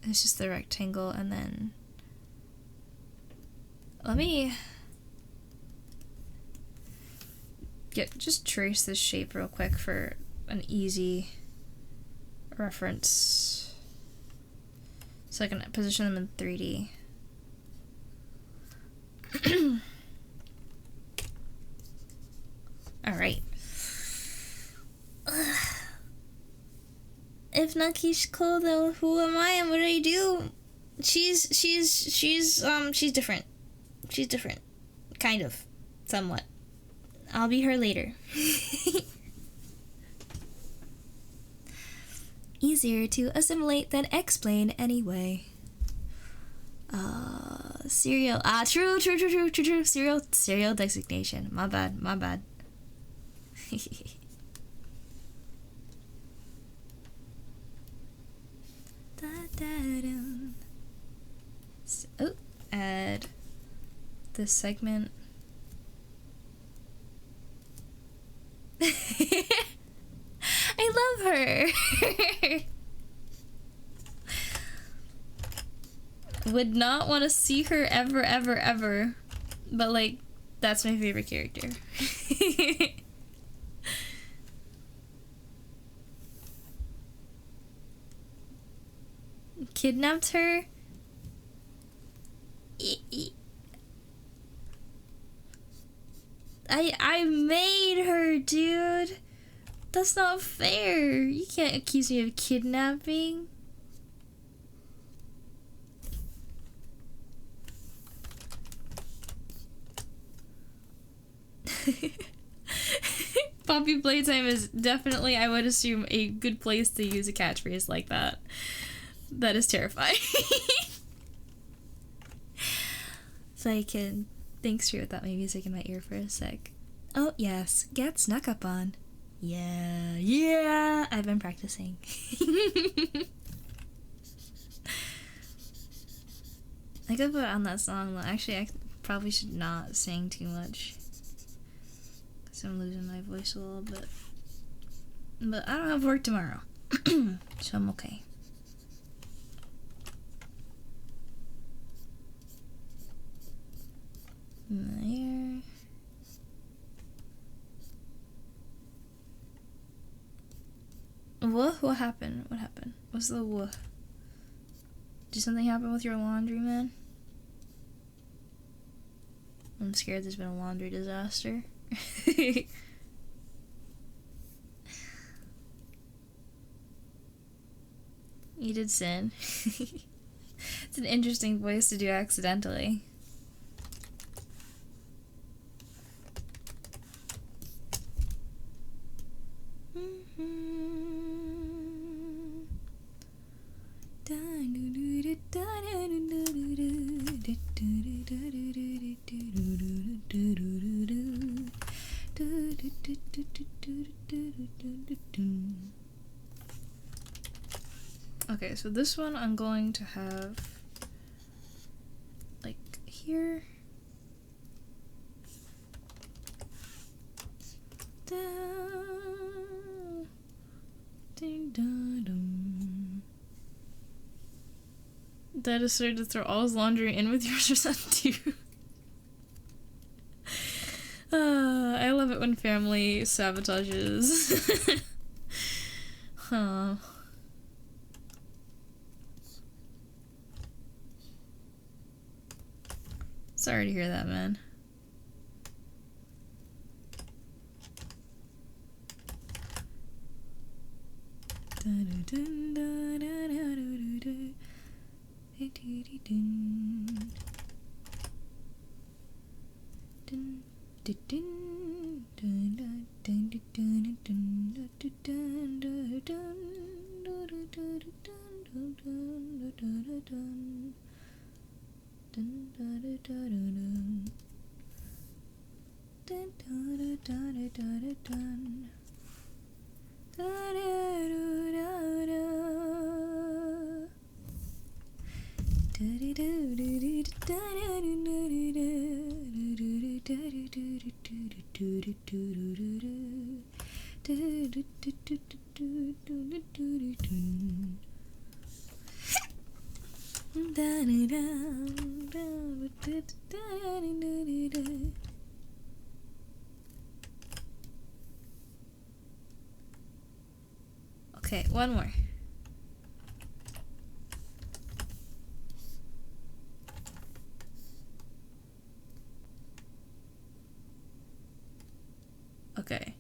It's just the rectangle, and then let me just trace this shape real quick for an easy reference, so I can position them in 3D. All right. If not Kishiko, though, who am I and what do I do? She's different. She's different. Kind of. Somewhat. I'll be her later. Easier to assimilate than explain anyway. Serial. True. Serial designation. My bad. Oh, add this segment. I love her. would not want to see her ever, ever, ever. But, like, that's my favorite character. Kidnapped her? I made her, dude. That's not fair. You can't accuse me of kidnapping. Poppy Playtime is definitely, I would assume, a good place to use a catchphrase like that. That is terrifying. So I can think straight without my music in my ear for a sec. Oh, yes. Get snuck up on. Yeah. I've been practicing. I could put on that song. Actually, I probably should not sing too much. Because I'm losing my voice a little bit. But I don't have work tomorrow. So I'm okay. There. What happened? What happened? What's the what? Did something happen with your laundry, man? I'm scared there's been a laundry disaster. You did sin. It's an interesting voice to do accidentally. Okay, so this one I'm going to have like here. Dad decided to throw all his laundry in with yours or something too. I love it when family sabotages. Huh. Sorry to hear that, man. Okay, one more. Okay.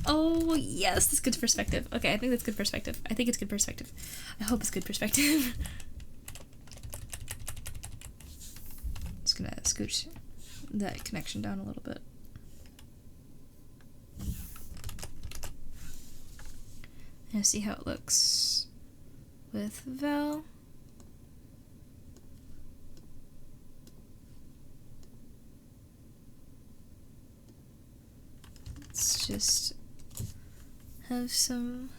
Oh, yes, that's good perspective. Okay, I think that's good perspective. I think it's good perspective. I hope it's good perspective. Just gonna scooch that connection down a little bit. And see how it looks with Vel. Let's just have some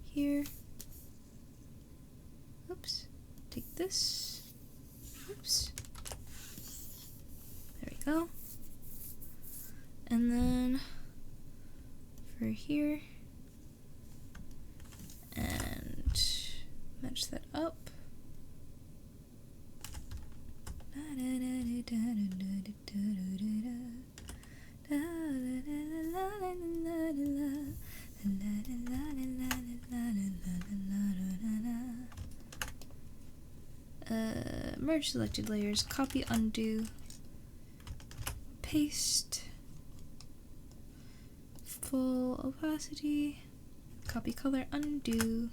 here. Oops. Take this. Oops. There we go. And then for here, and match that up. Merge selected layers, copy, undo, paste, full opacity, copy color, undo.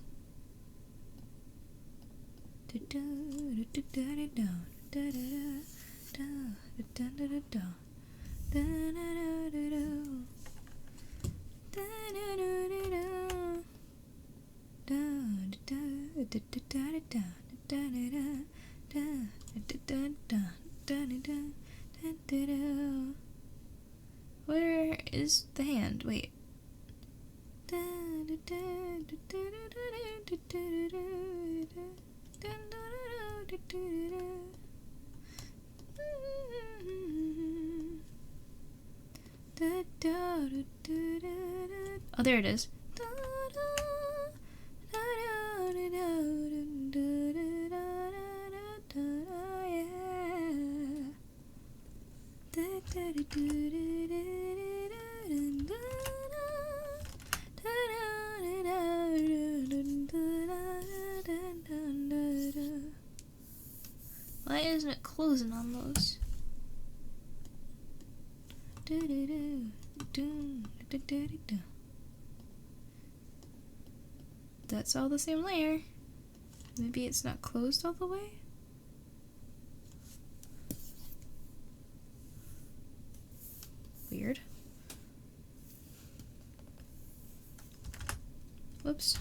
Where is the hand? Wait. Oh, there it is. Why isn't it closing on those? That's all the same layer. Maybe it's not closed all the way? Weird. Whoops.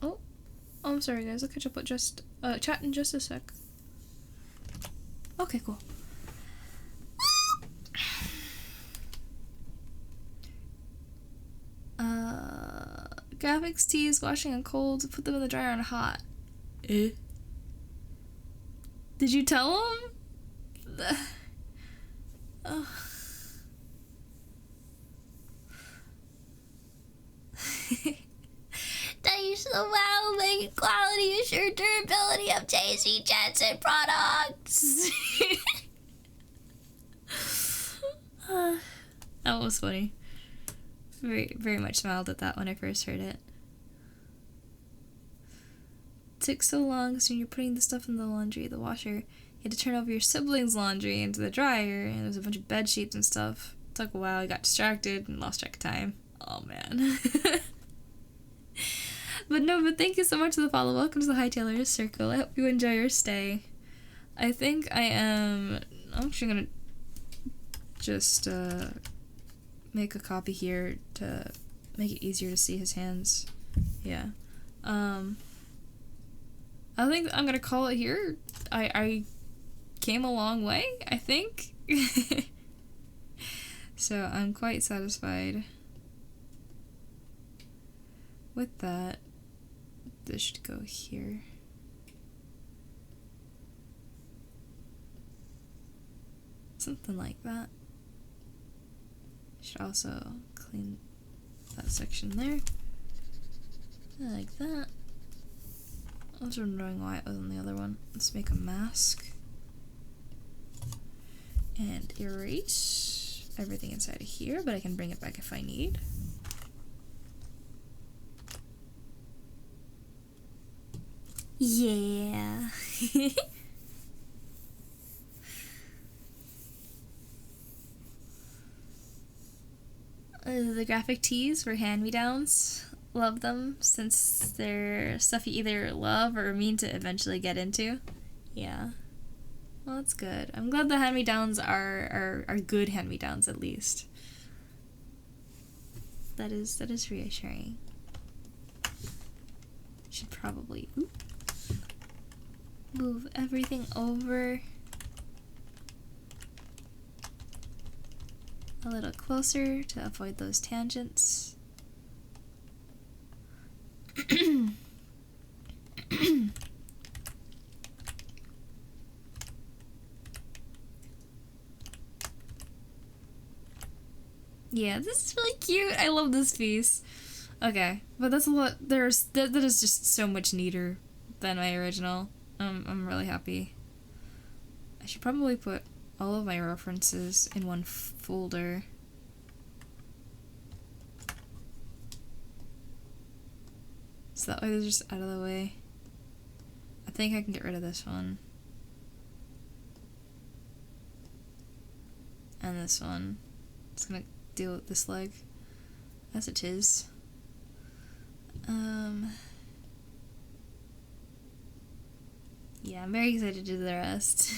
Oh, I'm sorry guys, I'll catch up with just chat in just a sec. Okay, cool. Graphics tees, washing on cold, put them in the dryer on hot. Eh? Did you tell him? Oh. That you so well make quality assured durability of JC Jensen products. That was funny. Very, very much smiled at that when I first heard it. It took so long because when you're putting the stuff in the laundry, the washer, you had to turn over your siblings' laundry into the dryer, and there was a bunch of bed sheets and stuff. It took a while, I got distracted and lost track of time. Oh man. But thank you so much for the follow. Welcome to the Hightailers Circle. I hope you enjoy your stay. I think I'm actually gonna just make a copy here to make it easier to see his hands. Yeah. I think I'm gonna call it here. I came a long way, I think. So I'm quite satisfied with that. this should go here. Something like that. Should also clean that section there. Like that. I was wondering why it was on the other one. Let's make a mask. And erase everything inside of here, but I can bring it back if I need. Yeah. The graphic tees were hand-me-downs. Love them since they're stuff you either love or mean to eventually get into. Yeah. Well, that's good. I'm glad the hand-me-downs are good hand-me-downs at least. That is reassuring. Should probably move everything over a little closer to avoid those tangents. Yeah, this is really cute. I love this piece. Okay, but that's a lot. That is just so much neater than my original. I'm really happy. I should probably put all of my references in one folder. So that way they're just out of the way. I think I can get rid of this one. And this one. It's gonna deal with this leg as it is. Yeah, I'm very excited to do the rest.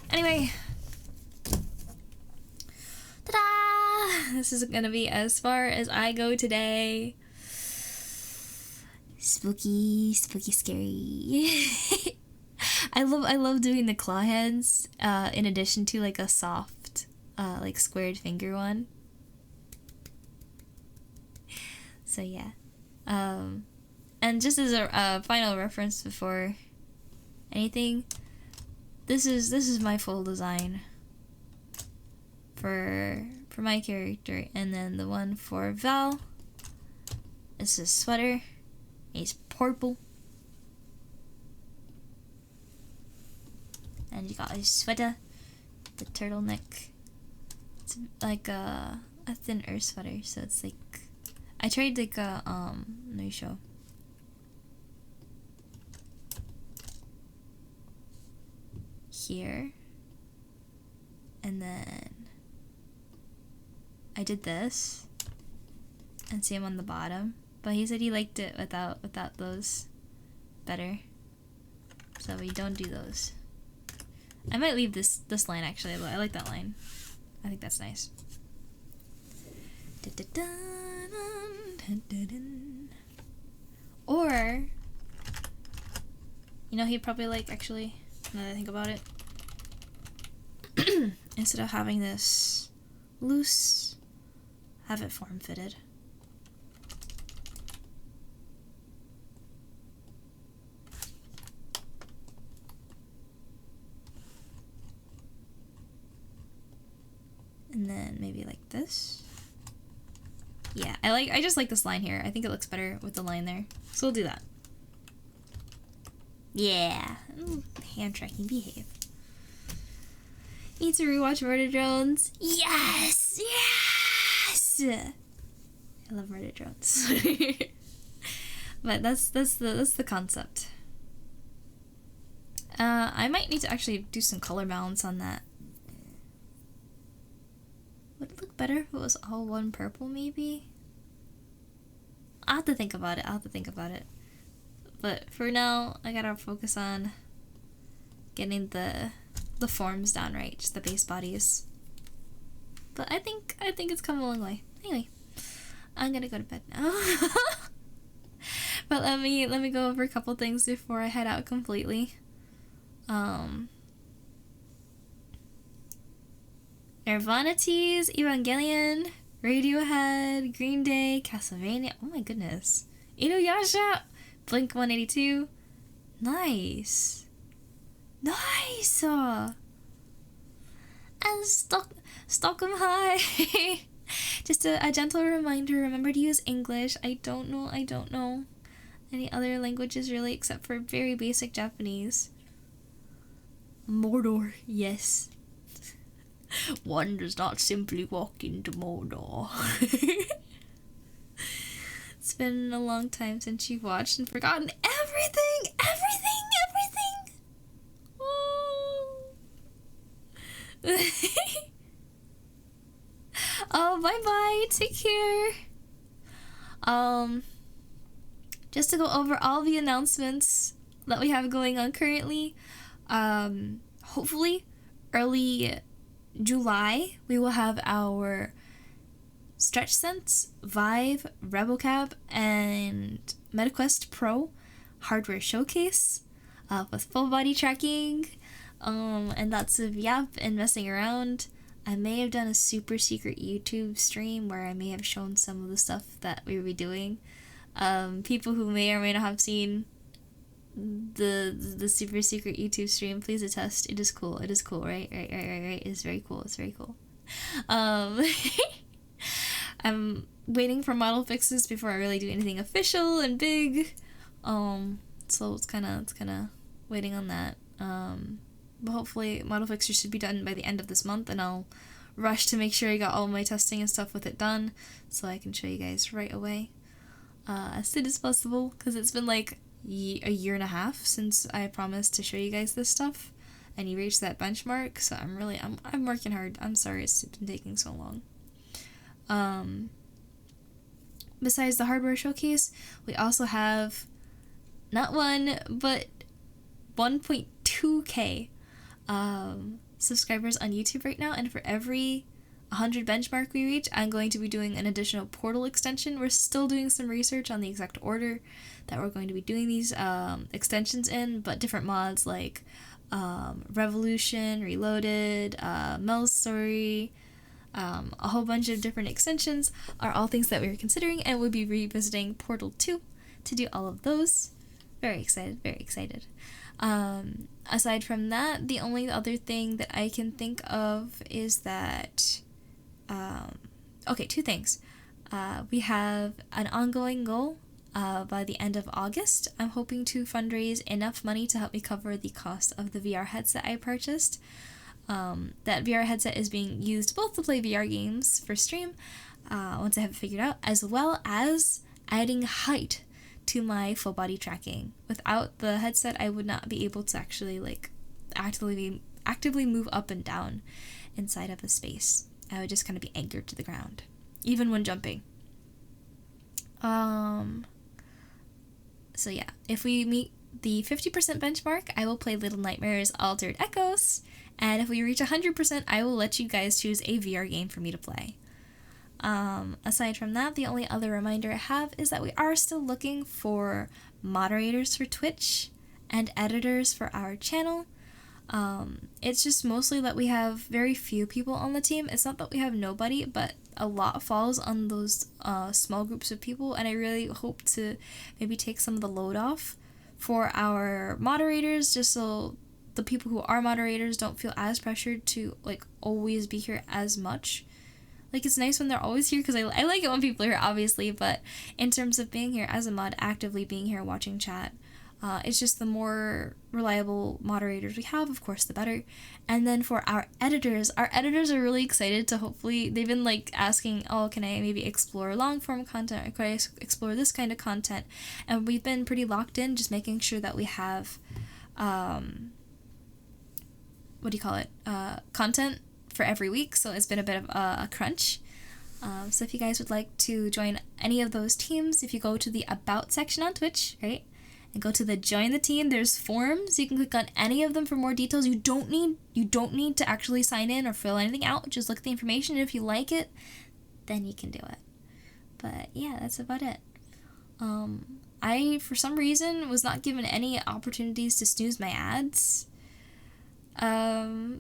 Anyway. Ta-da! This is gonna be as far as I go today. Spooky, spooky, scary. I love doing the claw hands, in addition to like a soft, like squared finger one. So yeah. And just as a final reference before anything, this is my full design for my character, and then the one for Val is his sweater. He's purple. And you got his sweater, the turtleneck. It's like a thinner sweater, so it's like I tried like a let me show. Here. And then I did this and see him on the bottom. But he said he liked it without those better. So we don't do those. I might leave this line actually, but I like that line. I think that's nice. Or, you know, he'd probably like, actually, now that I think about it, instead of having this loose, have it form-fitted. And then maybe like this. Yeah, I just like this line here. I think it looks better with the line there. So we'll do that. Yeah. Ooh, hand tracking, behave. Need to rewatch Murder Drones. Yes! Yes! I love Murder Drones. But that's the concept. I might need to actually do some color balance on that. Would it look better if it was all one purple, maybe? I'll have to think about it. But for now, I gotta focus on getting the forms down right, just the base bodies. But I think it's come a long way. Anyway, I'm gonna go to bed now. But let me go over a couple things before I head out completely. Nirvana tees, Evangelion, Radiohead, Green Day, Castlevania. Oh my goodness. Inuyasha, Blink 182. Nice. Nice. And Stockholm High. Just a gentle reminder, remember to use English. I don't know any other languages really except for very basic Japanese. Mordor, yes. One does not simply walk into Mordor. It's been a long time since you've watched and forgotten everything! Oh, bye-bye. Take care. Just to go over all the announcements that we have going on currently, hopefully early July we will have our Stretch Sense, Vive, RebelCab, and MetaQuest Pro hardware showcase with full body tracking and lots of yap and messing around. I may have done a super secret YouTube stream where I may have shown some of the stuff that we will be doing. People who may or may not have seen the super secret YouTube stream, please attest. It is cool, right? It's very cool. I'm waiting for model fixes before I really do anything official and big. So it's kinda waiting on that. But hopefully model fixes should be done by the end of this month, and I'll rush to make sure I got all my testing and stuff with it done so I can show you guys right away as soon as possible, because it's been like a year and a half since I promised to show you guys this stuff and you reached that benchmark, so I'm working hard. I'm sorry it's been taking so long. Besides the hardware showcase, we also have not one but 1.2k subscribers on YouTube right now, and for every 100 benchmark we reach, I'm going to be doing an additional portal extension. We're still doing some research on the exact order that we're going to be doing these extensions in, but different mods like Revolution, Reloaded, Mel's Story, a whole bunch of different extensions are all things that we were considering, and we'll be revisiting Portal 2 to do all of those. Very excited. Aside from that, the only other thing that I can think of is that, two things. We have an ongoing goal by the end of August. I'm hoping to fundraise enough money to help me cover the cost of the VR headset I purchased. That VR headset is being used both to play VR games for stream, once I have it figured out, as well as adding height to my full body tracking. Without the headset, I would not be able to actually actively move up and down inside of a space. I would just kind of be anchored to the ground, even when jumping. So yeah, if we meet the 50% benchmark, I will play Little Nightmares Altered Echoes, and if we reach 100%, I will let you guys choose a VR game for me to play. Aside from that, the only other reminder I have is that we are still looking for moderators for Twitch and editors for our channel. It's just mostly that we have very few people on the team. It's not that we have nobody, but a lot falls on those small groups of people, and I really hope to maybe take some of the load off for our moderators, just so the people who are moderators don't feel as pressured to always be here as much. It's nice when they're always here, because I like it when people are here, obviously, but in terms of being here as a mod, actively being here, watching chat, it's just the more reliable moderators we have, of course, the better. And then for our editors are really excited to hopefully, they've been asking, can I maybe explore long form content, or could I explore this kind of content? And we've been pretty locked in, just making sure that we have, content for every week, so it's been a bit of a crunch. So if you guys would like to join any of those teams, if you go to the About section on Twitch, right, and go to the Join the Team, there's forms. You can click on any of them for more details. You don't need to actually sign in or fill anything out. Just look at the information, and if you like it, then you can do it. But yeah, that's about it. I, for some reason, was not given any opportunities to snooze my ads.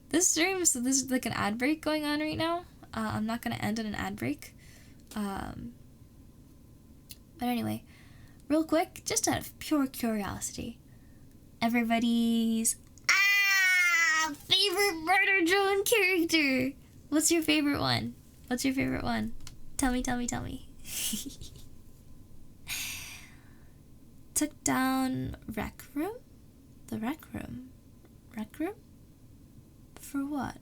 This stream, so this is like an ad break going on right now. I'm not gonna end on an ad break. But anyway, real quick, just out of pure curiosity, everybody's favorite murder drone character. What's your favorite one? What's your favorite one? Tell me. Took down Rec Room? The Rec Room? Rec Room? For what?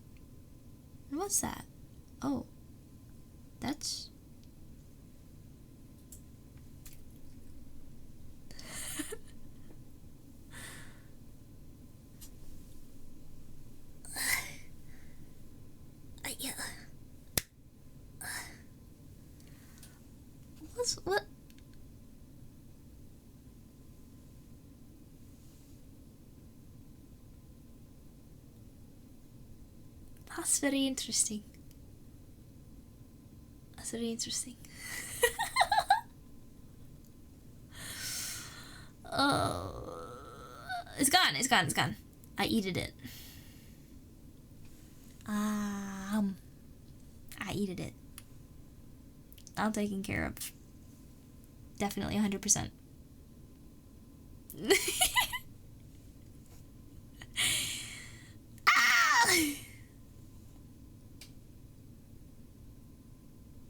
What's that? Oh. That's... yeah. What? That's very interesting. That's very interesting. Oh, it's gone. I eated it. I eated it. All taken care of. Definitely 100%.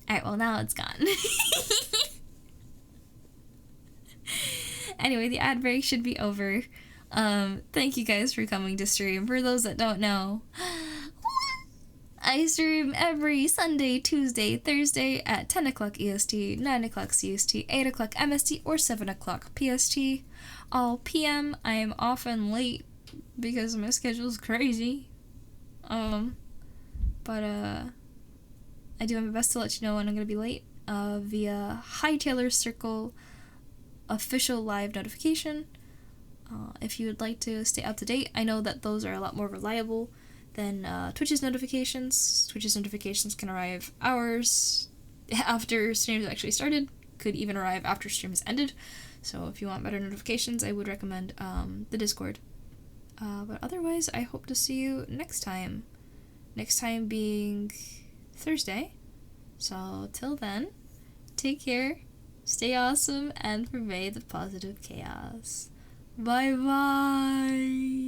Alright, well now it's gone. Anyway, the ad break should be over. Thank you guys for coming to stream. For those that don't know, I stream every Sunday, Tuesday, Thursday at 10 o'clock EST, 9 o'clock CST, 8 o'clock MST, or 7 o'clock PST. All PM, I am often late because my schedule's crazy. But I do my best to let you know when I'm gonna be late via Hightailor Circle official live notification. If you would like to stay up to date, I know that those are a lot more reliable than Twitch's notifications. Twitch's notifications can arrive hours after streams actually started, could even arrive after stream has ended. So if you want better notifications, I would recommend the Discord. But otherwise, I hope to see you next time. Next time being Thursday. So till then, take care, stay awesome, and pervade the positive chaos. Bye bye!